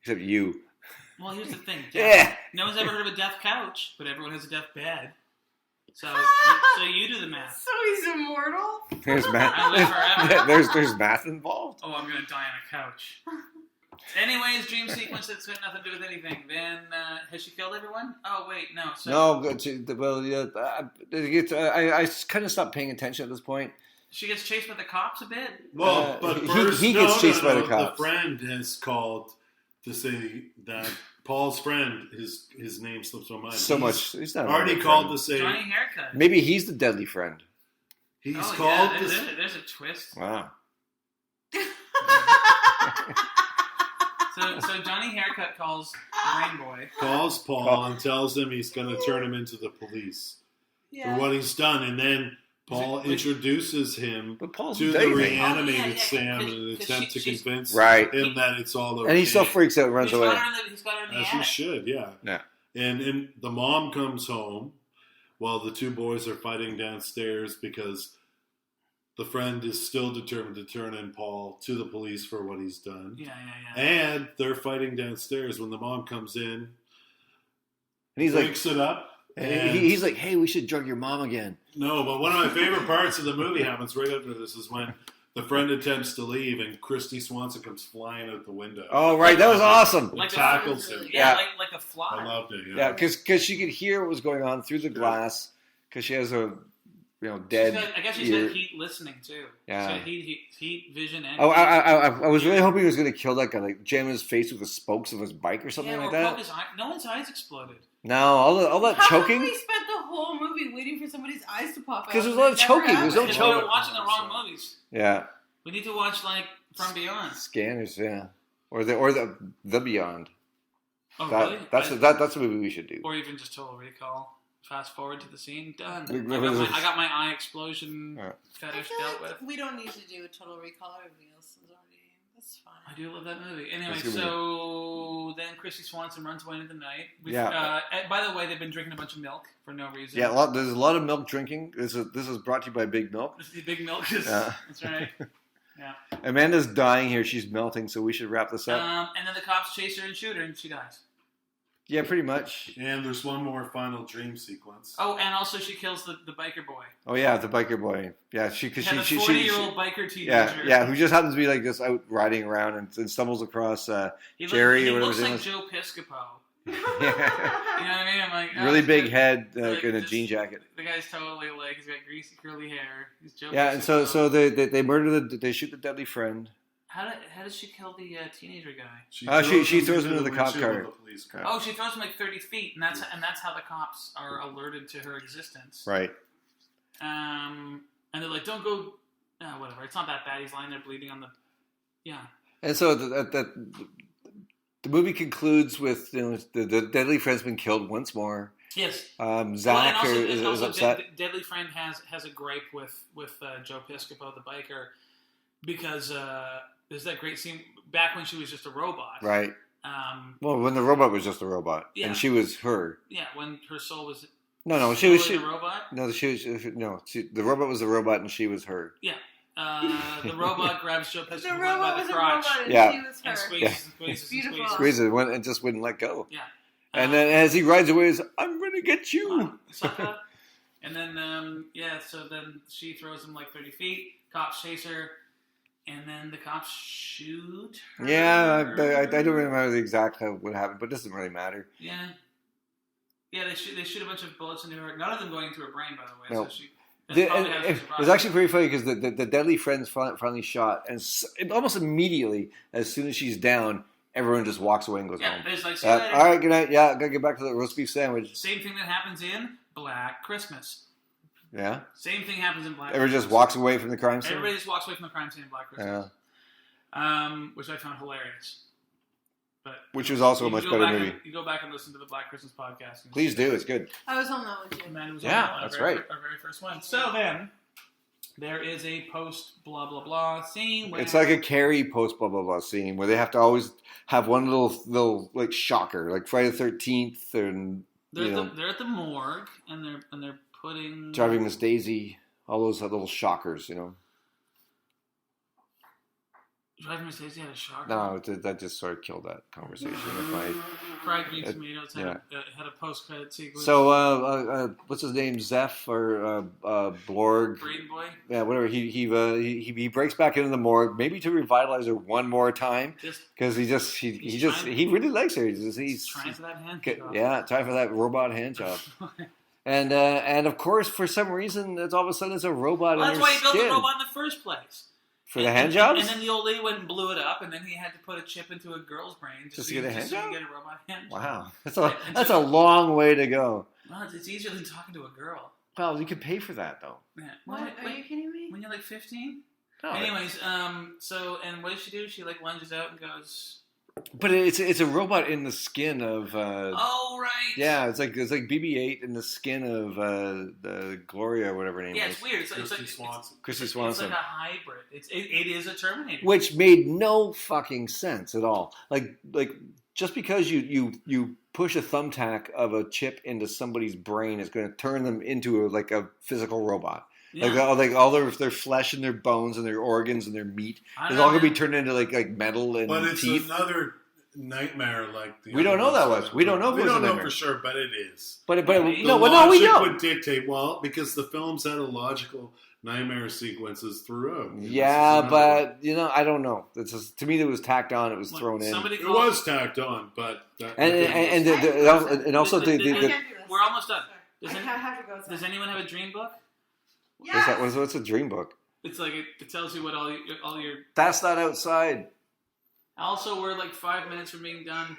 Except you. Well, here's the thing. Yeah. No one's ever heard of a deaf couch, but everyone has a deaf bed. So you do the math. So he's immortal? There's math. I live forever. There's math involved? Oh, I'm going to die on a couch. Anyways, dream sequence that's got nothing to do with anything. Then, has she killed everyone? Oh, wait, no. I kind of stopped paying attention at this point. She gets chased by the cops a bit? Well, but first, he gets chased by the cops. The friend has called to say that Paul's friend, his name slips my mind. He's not already called to say... Johnny Haircut. Maybe he's the deadly friend. He's called to... There's a twist. Wow. So Johnny Haircut calls Brain Boy. Calls Paul and tells him he's going to turn him into the police for what he's done. And then Paul introduces him to the reanimated Sam in an attempt to convince him that it's all okay. And he still freaks out and runs away. He's got her in the As he should, yeah. And the mom comes home while the two boys are fighting downstairs because the friend is still determined to turn in Paul to the police for what he's done. Yeah. And they're fighting downstairs when the mom comes in. And he's breaks it up. And he's like, hey, we should drug your mom again. No, but one of my favorite parts of the movie happens right after this is when the friend attempts to leave and Christy Swanson comes flying out the window. Oh, right. That was awesome. Like tackles him. Like a fly. I loved it. Yeah, because she could hear what was going on through the glass because she has a... dead. I guess she's got heat listening too. Yeah. So heat vision. And I was really hoping he was going to kill that guy, like jam his face with the spokes of his bike or something like that. No one's eyes exploded. No, all that choking. We spent the whole movie waiting for somebody's eyes to pop out. Because there's a lot of choking. There's no Because choking. we were watching the wrong movies. Yeah. We need to watch like From Beyond. Scanners, yeah. Or the Beyond. Oh, really? That's a movie we should do. Or even just Total Recall. Fast forward to the scene. Done. We- I got my eye explosion Right. fetish I dealt feel like with. we don't need to do a Total Recall reveals. That's fine. I do love that movie. Anyway, That's a good so then Chrissy Swanson runs away into the night. And by the way, they've been drinking a bunch of milk for no reason. Yeah, there's a lot of milk drinking. This is brought to you by Big Milk. Big Milk is... That's right. Yeah. Amanda's dying here. She's melting, so we should wrap this up. And then the cops chase her and shoot her, and she dies. Yeah, pretty much. And there's one more final dream sequence. Oh, and also she kills the biker boy. Oh yeah, the biker boy. Yeah, Had a 40-year-old biker teenager. Yeah, who just happens to be like just out riding around and stumbles across Jerry or whatever looks his name like is. Joe Piscopo. Yeah. You know what I mean? I'm like, Really big good. head, Like, in a just- jean jacket. The guy's totally like he's got greasy curly hair. He's Joe. Yeah, and Piscopo. so they murder they shoot the deadly friend. How does she kill the teenager guy? She throws him into the cop car. Oh, she throws him like 30 feet, and that's how the cops are alerted to her existence. Right. And they're like, "Don't go." Whatever. It's not that bad. He's lying there bleeding on the. Yeah. And so the movie concludes with the deadly friend's been killed once more. Yes. Zach and is also upset. Deadly Friend has a gripe with Joe Piscopo, the biker, because there's that great scene back when she was just a robot. Right. Well, when the robot was just a robot, and she was her. Yeah, when her soul was. No, she was a robot. No, the robot was the robot, and she was her. Yeah. The robot grabs Joe Piscopo The robot by was the a crotch. robot and Yeah. she was her. And squeezes and squeezes Beautiful. and Squeezes it and just wouldn't let go. Yeah. And then as he rides away, he's, I'm gonna get you. Sucker. And then so then she throws him like 30 feet. Cops chase her. And then the cops shoot her. Yeah, I don't remember exactly what happened, but it doesn't really matter. Yeah. Yeah, they shoot a bunch of bullets into her. None of them going into her brain, by the way. No. So she, It's actually pretty funny because the deadly friend's finally shot, and almost immediately, as soon as she's down, everyone just walks away and goes home. There's like, see you later. All right, good night. Yeah, gotta get back to the roast beef sandwich. Same thing that happens in Black Christmas. Yeah. Same thing happens in Black Everyone Christmas. just walks away from the crime scene. Everybody just walks away from the crime scene in Black Christmas. Yeah. Which I found hilarious. But which was also a you much go better back movie. You go back and listen to the Black Christmas podcast. And Please do. It's good. I was on that one too. Amanda was Yeah, on that's our very, right. Our very first one. So then, there is a post blah blah blah scene. Where It's like a Carrie post blah blah blah scene where they have to always have one little like shocker, like Friday the 13th, and they're at the morgue and they're putting Driving Miss Daisy, all those little shockers, Driving Miss Daisy had a shocker. No, that just sort of killed that conversation. Fried Green Tomatoes had a post-credit sequence. So, what's his name? Zeph or Blorg? Green Boy? Yeah, whatever. He breaks back into the morgue, maybe to revitalize her one more time, because he really likes her. He's trying for that hand job. Yeah, trying for that robot hand job. And of course, for some reason, all of a sudden it's a robot in her skin. That's why he built the robot in the first place. For the hand jobs? And then the old lady went and blew it up, and then he had to put a chip into a girl's brain just to get a hand job? get a robot hand job. Wow, that's a long way to go. Well, it's easier than talking to a girl. Well, you could pay for that though. Yeah. What? Are you kidding me? When you're like 15? No, anyways, so and what does she do? She like lunges out and goes. But it's a robot in the skin of. Oh right. Yeah, it's like BB-8 in the skin of the Gloria or whatever her name is. Yeah, it's weird. It's like Chrissy Swanson. It's like a hybrid. It is a Terminator. Which made no fucking sense at all. Like just because you push a thumbtack of a chip into somebody's brain is going to turn them into a physical robot. Yeah. Like all their flesh and their bones and their organs and their meat is all going to be turned into like metal and but it's teeth. another nightmare like the we don't know that was. We don't know if it was a don't know nightmare. for sure, but it is. But we logic know. Would dictate because the films had a logical nightmare sequences throughout. Yeah, but I don't know. It's just, to me, it was tacked on. It was thrown in. It was tacked on, but and also we're almost done. Does anyone have a dream book? Yes. What's a dream book? It's like it tells you what all your. That's not outside. Also, we're like 5 minutes from being done.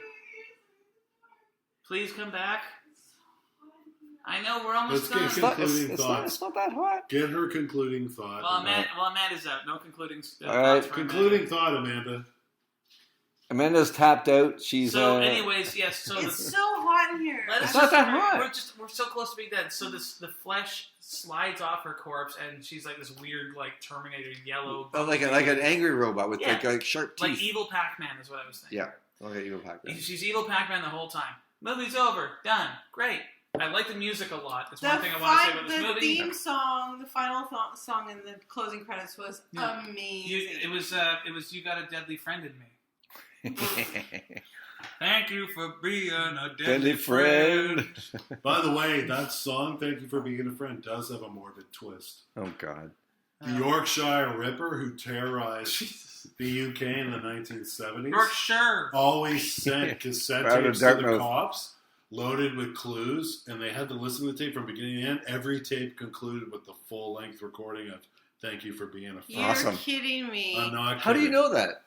Please come back. I know, we're almost Let's done. get concluding thoughts. It's not that hot. Get her concluding thought. Well, Amanda's out. No concluding All right. thoughts for Concluding thought, Amanda. Amanda's tapped out. She's So, anyways, yes. So It's so hot in here. It's not that hot. We're so close to being dead. So the flesh slides off her corpse, and she's like this weird, like Terminator yellow. like an angry robot with like sharp teeth. Like evil Pac-Man is what I was thinking. Yeah, like evil Pac-Man. She's evil Pac-Man the whole time. Movie's over, done, great. I like the music a lot. That's one thing I want to say about this movie. The theme song, the final song in the closing credits was amazing. It was You Got a Deadly Friend in Me. Thank you for being a deadly friend. By the way, that song, Thank You for Being a Friend, does have a morbid twist. Oh, God. The Yorkshire Ripper, who terrorized the UK in the 1970s, Yorkshire always sent cassette tapes to the cops loaded with clues, and they had to listen to the tape from beginning to end. Every tape concluded with the full-length recording of Thank You for Being a Friend. You're awesome. kidding me. I'm not kidding. How do you know that?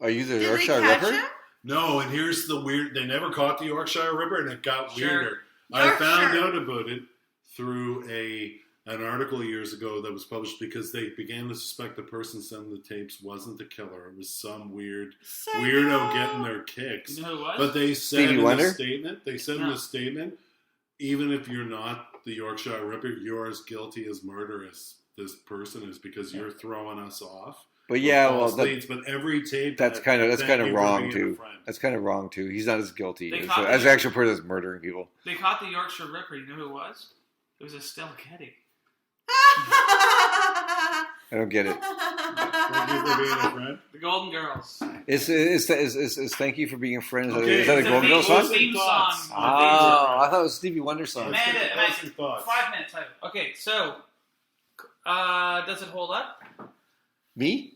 Are you the Did Yorkshire they catch Ripper? him? No, and here's the weird... They never caught the Yorkshire Ripper, and it got Sure. weirder. I found out about it through an article years ago that was published because they began to suspect the person sending the tapes wasn't the killer. It was some weirdo getting their kicks. You know who it was? But they said Stevie in Wonder? the statement, in the statement, even if you're not the Yorkshire Ripper, you're as guilty as murder as this person is because you're throwing us off. But yeah, False well, leads, but every tape that's kind of Thank You for wrong Being a too. Friend. That's kind of wrong too. He's not as guilty They as caught the actual person that's murdering people. They caught the Yorkshire Ripper. You know who it was? It was Estelle Getty. I don't get it. Thank You for Being a Friend. The Golden Girls. Is Thank You for Being a Friend? Okay, Is that a It's Golden Girls theme song? theme song. Thoughts. Oh, I thought it was Stevie Wonder song. Amanda, Closing thoughts. 5 minutes. Okay, so does it hold up? Me?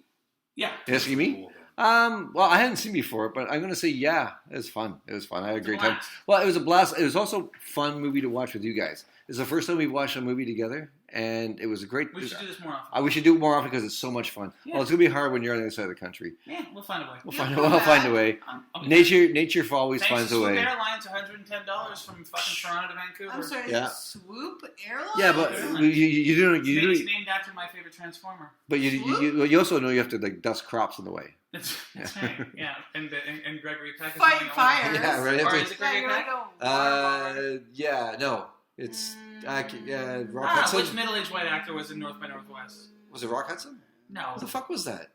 Yeah. You asking me? Well, I hadn't seen before, but I'm going to say yeah. It was fun. It was fun. I had a great time. Well, it was a blast. It was also a fun movie to watch with you guys. It's the first time we've watched a movie together, and it was a great... We should do this more often. We should do it more often because it's so much fun. Yeah. Well, it's going to be hard when you're on the other side of the country. Yeah, we'll find a way. We'll find a way. Nature always Thanks finds to a Swoop way. Airlines, $110 from fucking Toronto to Vancouver. I'm sorry, Yeah. Swoop Airlines? Yeah, but It's named after my favorite Transformer. But you also know you have to dust crops on the way. That's right. Yeah, and Gregory Peck is Fight running away. fires. Yeah, right. Or is it Gregory Peck? Yeah, no. It's Rock Hudson. Which middle-aged white actor was in North by Northwest? Was it Rock Hudson? No. What the fuck was that?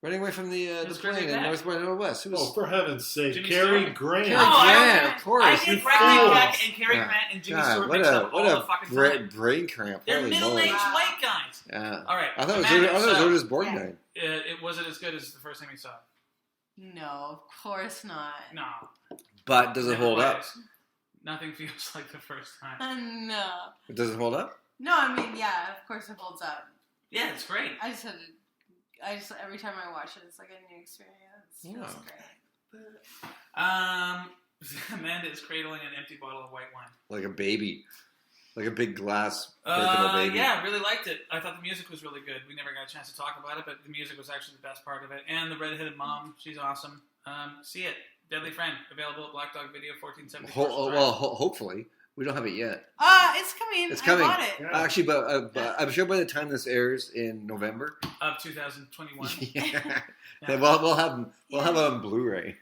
Running away from the was plane Gregory in Peck. North by Northwest. Who was? Oh, for heaven's sake, Jimmy Cary Stewart? Grant. Cary Grant, of course. I You think Gregory fools. Peck and Cary Grant and Jimmy Stewart mixed up all the fucking time. brain cramp. They're Holy middle-aged moly. white guys. Yeah. All right. I thought Amanda, it was Otis Borgnine. It wasn't as good as the first time you saw it. No, of course not. No. But does it Never hold up? was. Nothing feels like the first time. No. It doesn't hold up? No, I mean, yeah, of course it holds up. Yeah, it's great. I just every time I watch it, it's like a new experience. It feels great. Amanda is cradling an empty bottle of white wine. Like a baby. Like a big glass birthable baby. Yeah, really liked it. I thought the music was really good. We never got a chance to talk about it, but the music was actually the best part of it. And the redheaded mom, she's awesome. See it. Deadly Friend, available at Black Dog Video, 1470. Hopefully. We don't have it yet. It's coming. It's coming. I bought it. Yeah. Actually, but I'm sure by the time this airs in November Of 2021. yeah. We'll have it on Blu-ray.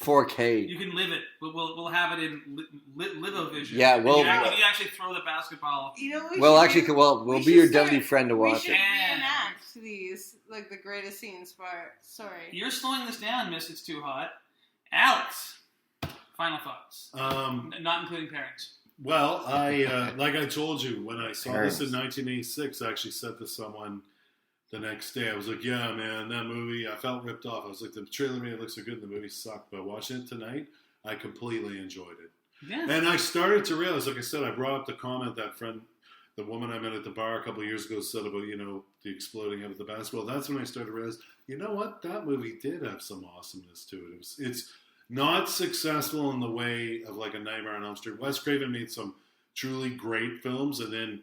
4K. You can live it. We'll have it in Livovision. Yeah, well, you actually throw the basketball. You know, we'll be your deadly friend to We watch should it. reenact these, like the greatest scenes. Sorry. You're slowing this down, Miss. It's too hot. Alex, final thoughts. Not including pairings. Well, I like I told you when I saw this in 1986, I actually said to someone the next day, I was like, "Yeah, man, that movie, I felt ripped off." I was like, "The trailer made it look so good, the movie sucked." But watching it tonight, I completely enjoyed it. Yeah. And I started to realize, like I said, I brought up the comment that the woman I met at the bar a couple of years ago said about, the exploding head of the basketball. That's when I started to realize, you know what? That movie did have some awesomeness to it. It's not successful in the way of like a Nightmare on Elm Street. Wes Craven made some truly great films, and then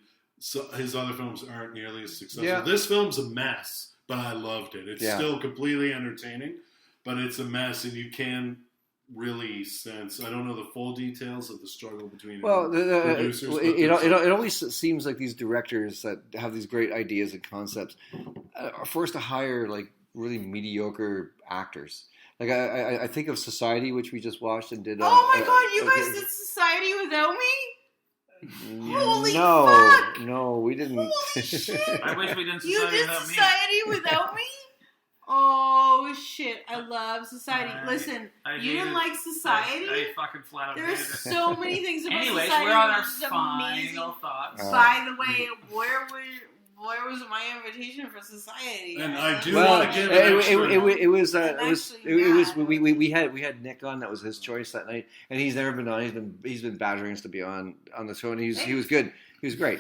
his other films aren't nearly as successful. Yeah. This film's a mess, but I loved it. It's still completely entertaining, but it's a mess, and you can really sense. I don't know the full details of the struggle between producers. It always seems like these directors that have these great ideas and concepts are forced to hire like really mediocre actors. Like I think of Society, which we just watched and did. Oh my god, you guys did Society without me? Holy fuck! No, we didn't. Holy shit! I wish we didn't You Society did without me. Society without me? Oh shit! I love Society. Listen, I you didn't hated- like Society? I fucking flat out There's hated it. so many things about Anyways, Society. we're on our which is amazing. final thoughts. By the way, where was my invitation for Society? And I do Well, want to give an extra. we had Nick on. That was his choice that night, and he's never been on. He's been badgering us to be on the show, and he was good. He was great.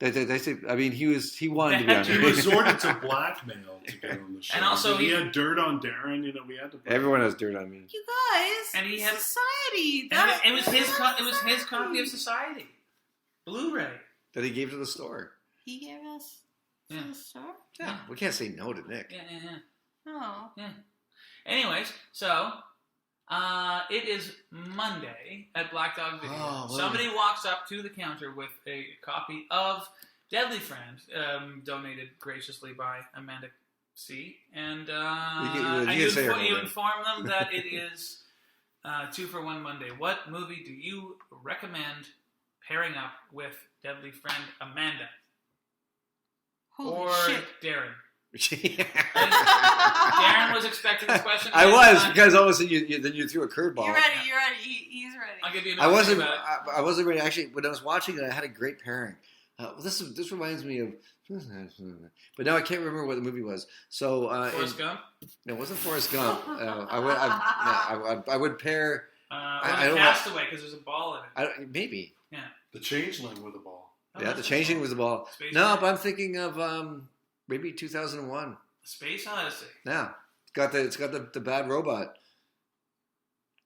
They say, I mean, he wanted to be on. He resorted to blackmail to get on the show. And also he had dirt on Darren. We had to. Everyone has dirt on me. You guys, And he had Society. And it was his copy of Society, Blu-ray. That he gave to the store. He gave us to the store? Yeah, we can't say no to Nick. Yeah. Oh. Yeah. Anyways, so it is Monday at Black Dog Video. Oh, wow. Somebody walks up to the counter with a copy of Deadly Friend, donated graciously by Amanda C. And you inform them that it is 2-for-1 Monday. What movie do you recommend pairing up with Deadly Friend Amanda? Holy or shit. Darren? Darren was expecting this question. I was, because all of a sudden you threw a curveball. You're ready. He's ready. I'll give you I wasn't ready. Actually, when I was watching it, I had a great pairing. This reminds me of, but now I can't remember what the movie was. So Forrest Gump? No, it wasn't Forrest Gump. I would pair. I don't Castaway, because there's a ball in it. Maybe. Yeah. The Changeling with a ball. Yeah, the Changeling was the ball. Space No, Odyssey. but I'm thinking of maybe 2001. Space Odyssey. Yeah, it's got the bad robot.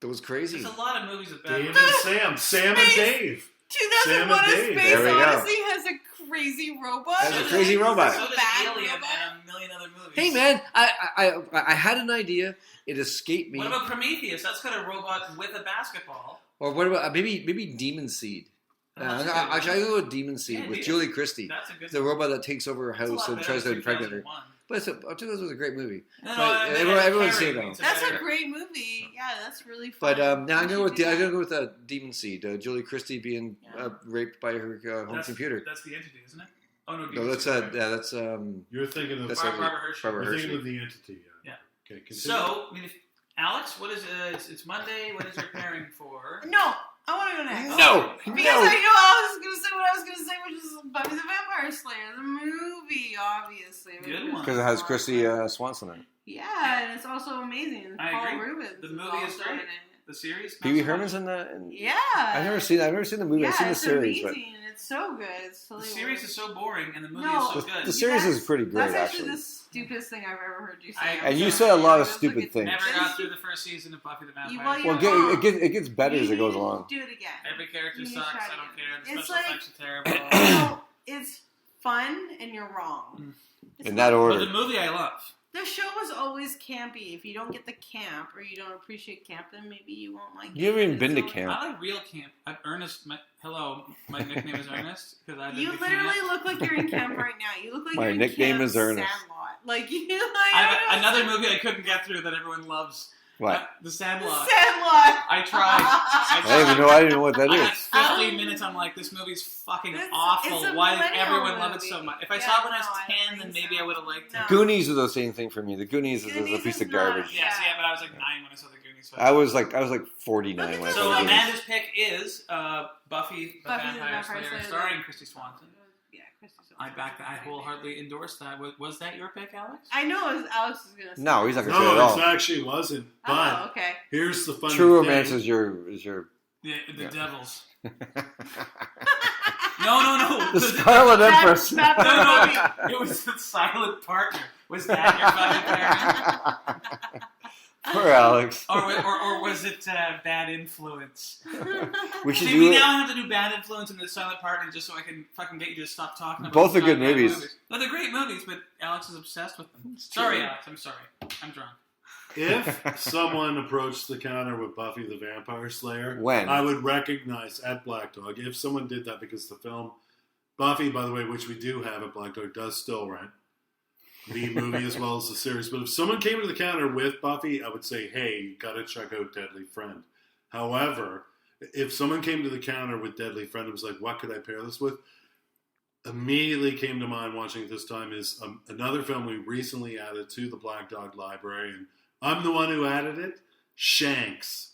That was crazy. There's a lot of movies with bad Dave movies. and Sam and Dave. 2001: A Space There we go. Odyssey has a crazy robot. Has a crazy robot. So does Bad Alien robot? and a million other movies. Hey man, I had an idea. It escaped me. What about Prometheus? That's got a robot with a basketball. Or what about maybe Demon Seed? Actually, I go with Demon Seed with Julie Christie. That's a good the robot that takes over her That's a house lot and better tries to than impregnate her. 2001. But 2000 was a great movie. No, But everyone's seen it. That's a great movie. Yeah, that's really fun. But now I'm gonna go with Demon Seed. Julie Christie being raped by her home computer. That's the entity, isn't it? Oh no, No, that's You're thinking of Barbara Hershey. You're thinking of the entity. Yeah. Okay. Continue. So, I mean, Alex, what is it's Monday? What is your pairing for? No, I want to go next. No, Because I know I was going to say what I was going to say, which is Buffy the Vampire Slayer, the movie, obviously. Good one. because it has Christy Swanson in it. Yeah, and it's also amazing. I Paul agree. Rubens. The movie is also great. in it. The series. Pee Wee Herman's in that. Yeah. I've never seen the movie. Yeah, I've seen the it's series, amazing. It's so good. It's The totally series is so boring, and the movie No. is so good. the series is pretty great, That's actually actually. the stupidest thing I've ever heard you say. I- I'm And you sorry. said a lot I of was stupid looking- things. Never got through the first season of Buffy the Vampire. Well, Well, you're it gets better as it goes You along. Do it again. Every character You sucks. try I it don't again. care. The It's special like- effects are terrible. No, it's fun, and you're wrong. In that But order. the movie I love. The show was always campy. If you don't get the camp or you don't appreciate camp, then maybe you won't like it. You haven't even been to It's camp. I like real camp. Ernest. My nickname is Ernest because I did You the literally camp. look like you're in camp right now. You look like My you're in nickname camp is Ernest. Sandlot. Like you like I have another movie I couldn't get through that everyone loves. What? The Sandlot. Sandlot. I tried. I didn't know what that I had is. 15 minutes. I'm like, this movie's fucking It's awful. a Why does millennial everyone love it movie. so much? If I Yeah, saw it when I was no, I don't 10, then think maybe so. I would have liked it. No. Goonies is the same thing for me. The Goonies is a Goonies piece is of not- garbage. Yes, Yeah. yeah, but I was like 9 when I saw the Goonies. I was like 49 when I So saw Goonies. Amanda's pick is Buffy the Buffy the Vampire Vampire Slayer, Slayer. starring Christy Swanson. Yeah, Christy Swanson. I back that. I wholeheartedly endorse that. Was that your pick, Alex? I know it was Alex was gonna say. No, he's not gonna say it at No, all. it actually wasn't. But Oh, okay. here's the funny True thing. romance is your. The Yeah. Devils. No. The Scarlet Empress. That's No. It was the Silent Partner. Was that your fucking pairing? Poor Alex. Or was it Bad Influence? We should See, do we it. now have to do Bad Influence and the Silent Partner just so I can fucking get you to stop talking about Both are the good bad movies. No, they're great movies, but Alex is obsessed with them. Sorry, Alex. I'm sorry. I'm drunk. If someone approached the counter with Buffy the Vampire Slayer, When? I would recognize at Black Dog. If someone did that, because the film Buffy, by the way, which we do have at Black Dog, does still rent the movie as well as the series. But if someone came to the counter with Buffy, I would say, hey, you got to check out Deadly Friend. However, if someone came to the counter with Deadly Friend and was like, what could I pair this with? Immediately came to mind watching it this time is another film we recently added to the Black Dog library, and I'm the one who added it. Shanks.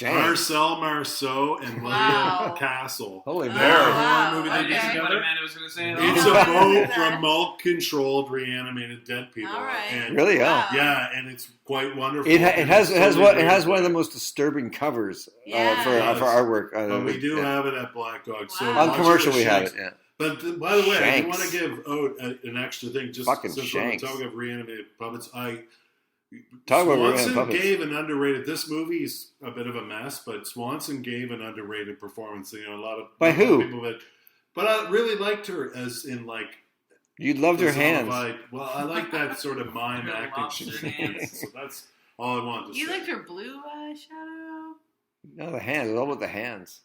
Marcel Marceau and William Castle. Holy They're Mary. a horror movie they did together. It's a boat from Mulk-controlled reanimated dead people. All right. And, Really? Yeah, and it's quite wonderful. It has one of the most disturbing covers for artwork. We do have it at Black Dog. So on commercial we have it. Yeah. But by the way, Shanks. I do want to give an extra thing. Just Fucking since Shanks. we're talking of reanimated puppets, Swanson gave an underrated. This movie's a bit of a mess, but Swanson gave an underrated performance. You know, a lot of by who? People but I really liked her as in like. You loved her hands. Well, I like that sort of mime acting. So that's all I wanted to say. You liked her blue eyeshadow? No, the hands. It's all about the hands.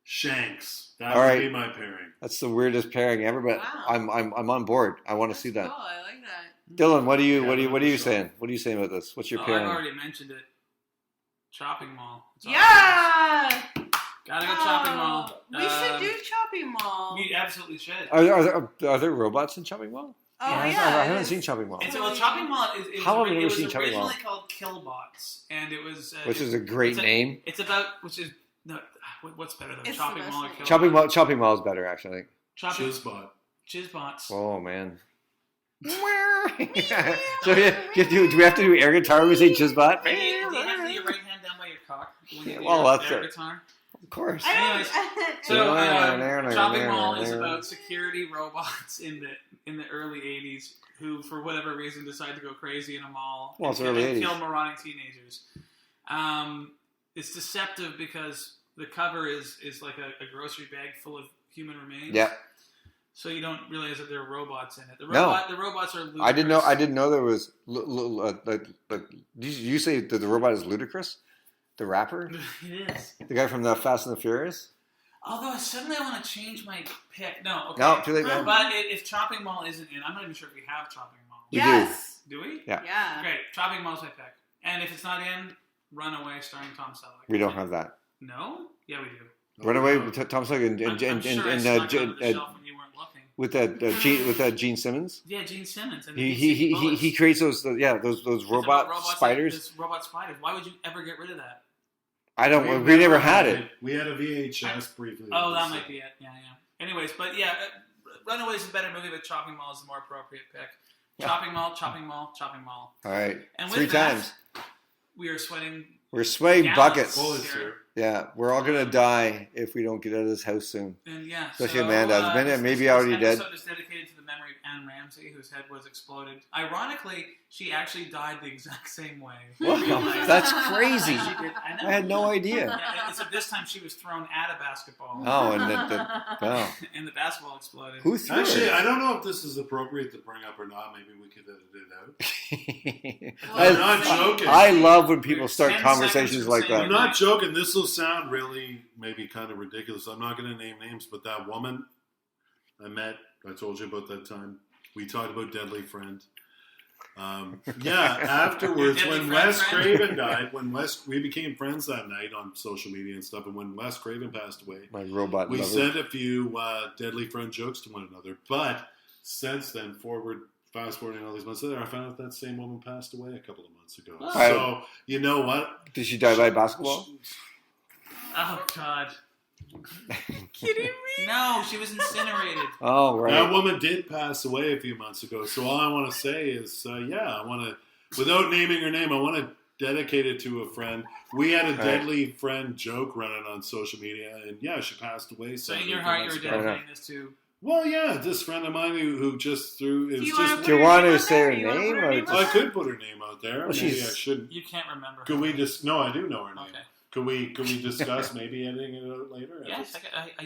Shanks. That all would right. be my pairing. That's the weirdest pairing ever, but Wow. I'm on board. I want to see that. Cool, I like that. Dylan, what are you saying? What are you saying about this? What's your pairing? I've already mentioned it. Chopping Mall. Yeah! Gotta go Chopping Mall. We should do Chopping Mall. We absolutely should. Are there robots in Chopping Mall? Oh, I haven't seen Chopping Mall. Well, Chopping Mall How have we never was seen Chopping Mall? originally called Killbots, and it was Which is a great name. It's about what's better though, It's Chopping Mall or Killbots? Chopping Mall is better, actually. I think. Chizbots. Oh man. So do we have to do air guitar when we say Chizbot? Do you have your right hand down by your cock when you do that's air it. guitar? Of course. Anyways, so Chopping Mall is about security robots in the early '80s who, for whatever reason, decide to go crazy in a mall Well, it's and early 80s. kill marauding teenagers. It's deceptive because the cover is like a grocery bag full of human remains. Yeah. So you don't realize that there are robots in it. The robots are ludicrous. I didn't know there was. Did you say that the robot is Ludacris, the rapper? It is. The guy from the Fast and the Furious. Although suddenly I want to change my pick. No, okay. No, too late now. But if Chopping Mall isn't in, I'm not even sure if we have Chopping Mall. Yes. Do we? Yeah. Yeah. Great. Chopping Mall's my pick. And if it's not in, Runaway starring Tom Selleck. We don't have that. No? Yeah, we do. Runaway with Tom Selleck and I'm sure I snuck under the shelf when you weren't looking. with Gene Simmons. Yeah, Gene Simmons. And He creates those robot spiders. Those robot spiders. Why would you ever get rid of that? I don't. We never had it. We had a VHS briefly. Oh, that might be it. Yeah. Anyways, but yeah, Runaway is a better movie, but Chopping Mall is the more appropriate pick. Chopping Mall, Chopping Mall, Chopping Mall. All right. And 3 times. We are sweating. We're sweating buckets. Here. Yeah, we're all gonna die if we don't get out of this house soon. And yeah, especially Amanda. Maybe already dead. This episode is dedicated to the memory of Anne Ramsey, whose head was exploded. Ironically, she actually died the exact same way. Wow, that's crazy. She did. I know. I had no idea. Yeah, so this time she was thrown at a basketball. Oh, and and the basketball exploded. Who threw Actually, it? I don't know if this is appropriate to bring up or not. Maybe we could edit it out. I'm not joking. I love when people start conversations like that. I'm not joking. This will sound really maybe kind of ridiculous. I'm not going to name names, but that woman I met, I told you about that time. We talked about Deadly Friend. Afterwards, when Wes Craven died, we became friends that night on social media and stuff, and when Wes Craven passed away, my robot we lover. sent a few Deadly Friend jokes to one another. But since then, fast forwarding all these months later, I found out that same woman passed away a couple of months ago. Oh. So, you know what? Did she die by basketball? Oh, God. Kidding me? No, she was incinerated. Oh, right. That woman did pass away a few months ago. So all I want to say is, I want to, without naming her name, I want to dedicate it to a friend. We had a Deadly Friend joke running on social media, and she passed away. So in your heart, you were dedicating this to... Well, yeah, this friend of mine who just threw... Do you want to say her name? I could put her name out there. Well, Maybe I shouldn't. You can't remember. Could we just... No, I do know her name. Okay. Could we discuss maybe editing it out later? Yes,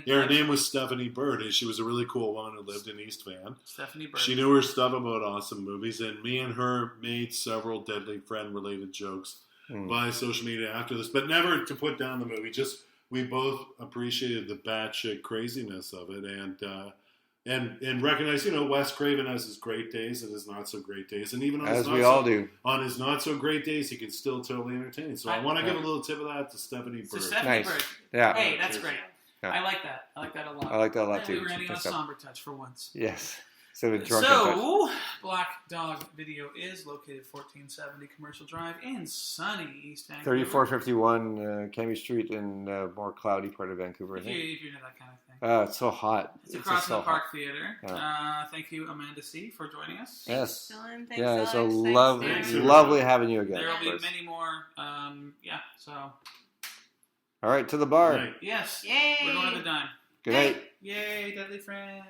her name was Stephanie Bird, and she was a really cool woman who lived in East Van. Stephanie Bird. She knew her stuff about awesome movies, and me and her made several Deadly Friend-related jokes by social media after this, but never to put down the movie. Just we both appreciated the batshit craziness of it, and recognize, Wes Craven has his great days and his not so great days, and even on his not so great days, he can still totally entertain. So I want to give a little tip of that to Stephanie Bird. Stephanie Bird. Yeah. Hey, that's great. Yeah. I like that. I like that a lot. I like that a lot too. We were ending on a somber touch for once. Yes. So Black Dog Video is located 1470 Commercial Drive in sunny East Vancouver. 3451 Cambie Street in more cloudy part of Vancouver, I think. If you're into that kind of thing. It's so hot. It's across from the Park Theater. Yeah. Thank you, Amanda C., for joining us. Yes. Dylan, thanks, yeah, Alex. so lovely having you again. There will be many more. So. All right, to the bar. Right. Yes. Yay. We're going to the dime. Good night. Yay, Deadly Friend.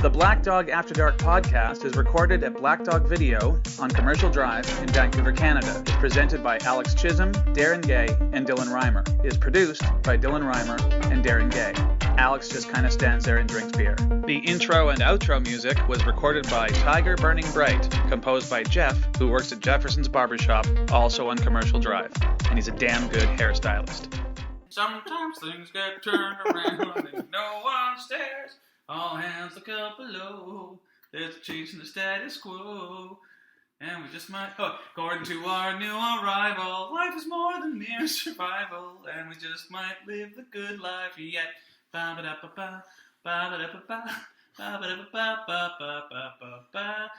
The Black Dog After Dark podcast is recorded at Black Dog Video on Commercial Drive in Vancouver, Canada. It's presented by Alex Chisholm, Darren Gay, and Dylan Reimer. It is produced by Dylan Reimer and Darren Gay. Alex just kind of stands there and drinks beer. The intro and outro music was recorded by Tiger Burning Bright, composed by Jeff, who works at Jefferson's Barbershop, also on Commercial Drive. And he's a damn good hairstylist. Sometimes things get turned around and no one stares. All hands look up below. There's a change in the status quo. And we just might, according to our new arrival, life is more than mere survival. And we just might live the good life yet. Ba-ba-da-ba-ba, ba-ba-da-ba-ba, ba-ba-da-ba-ba, ba-ba-da-ba-ba.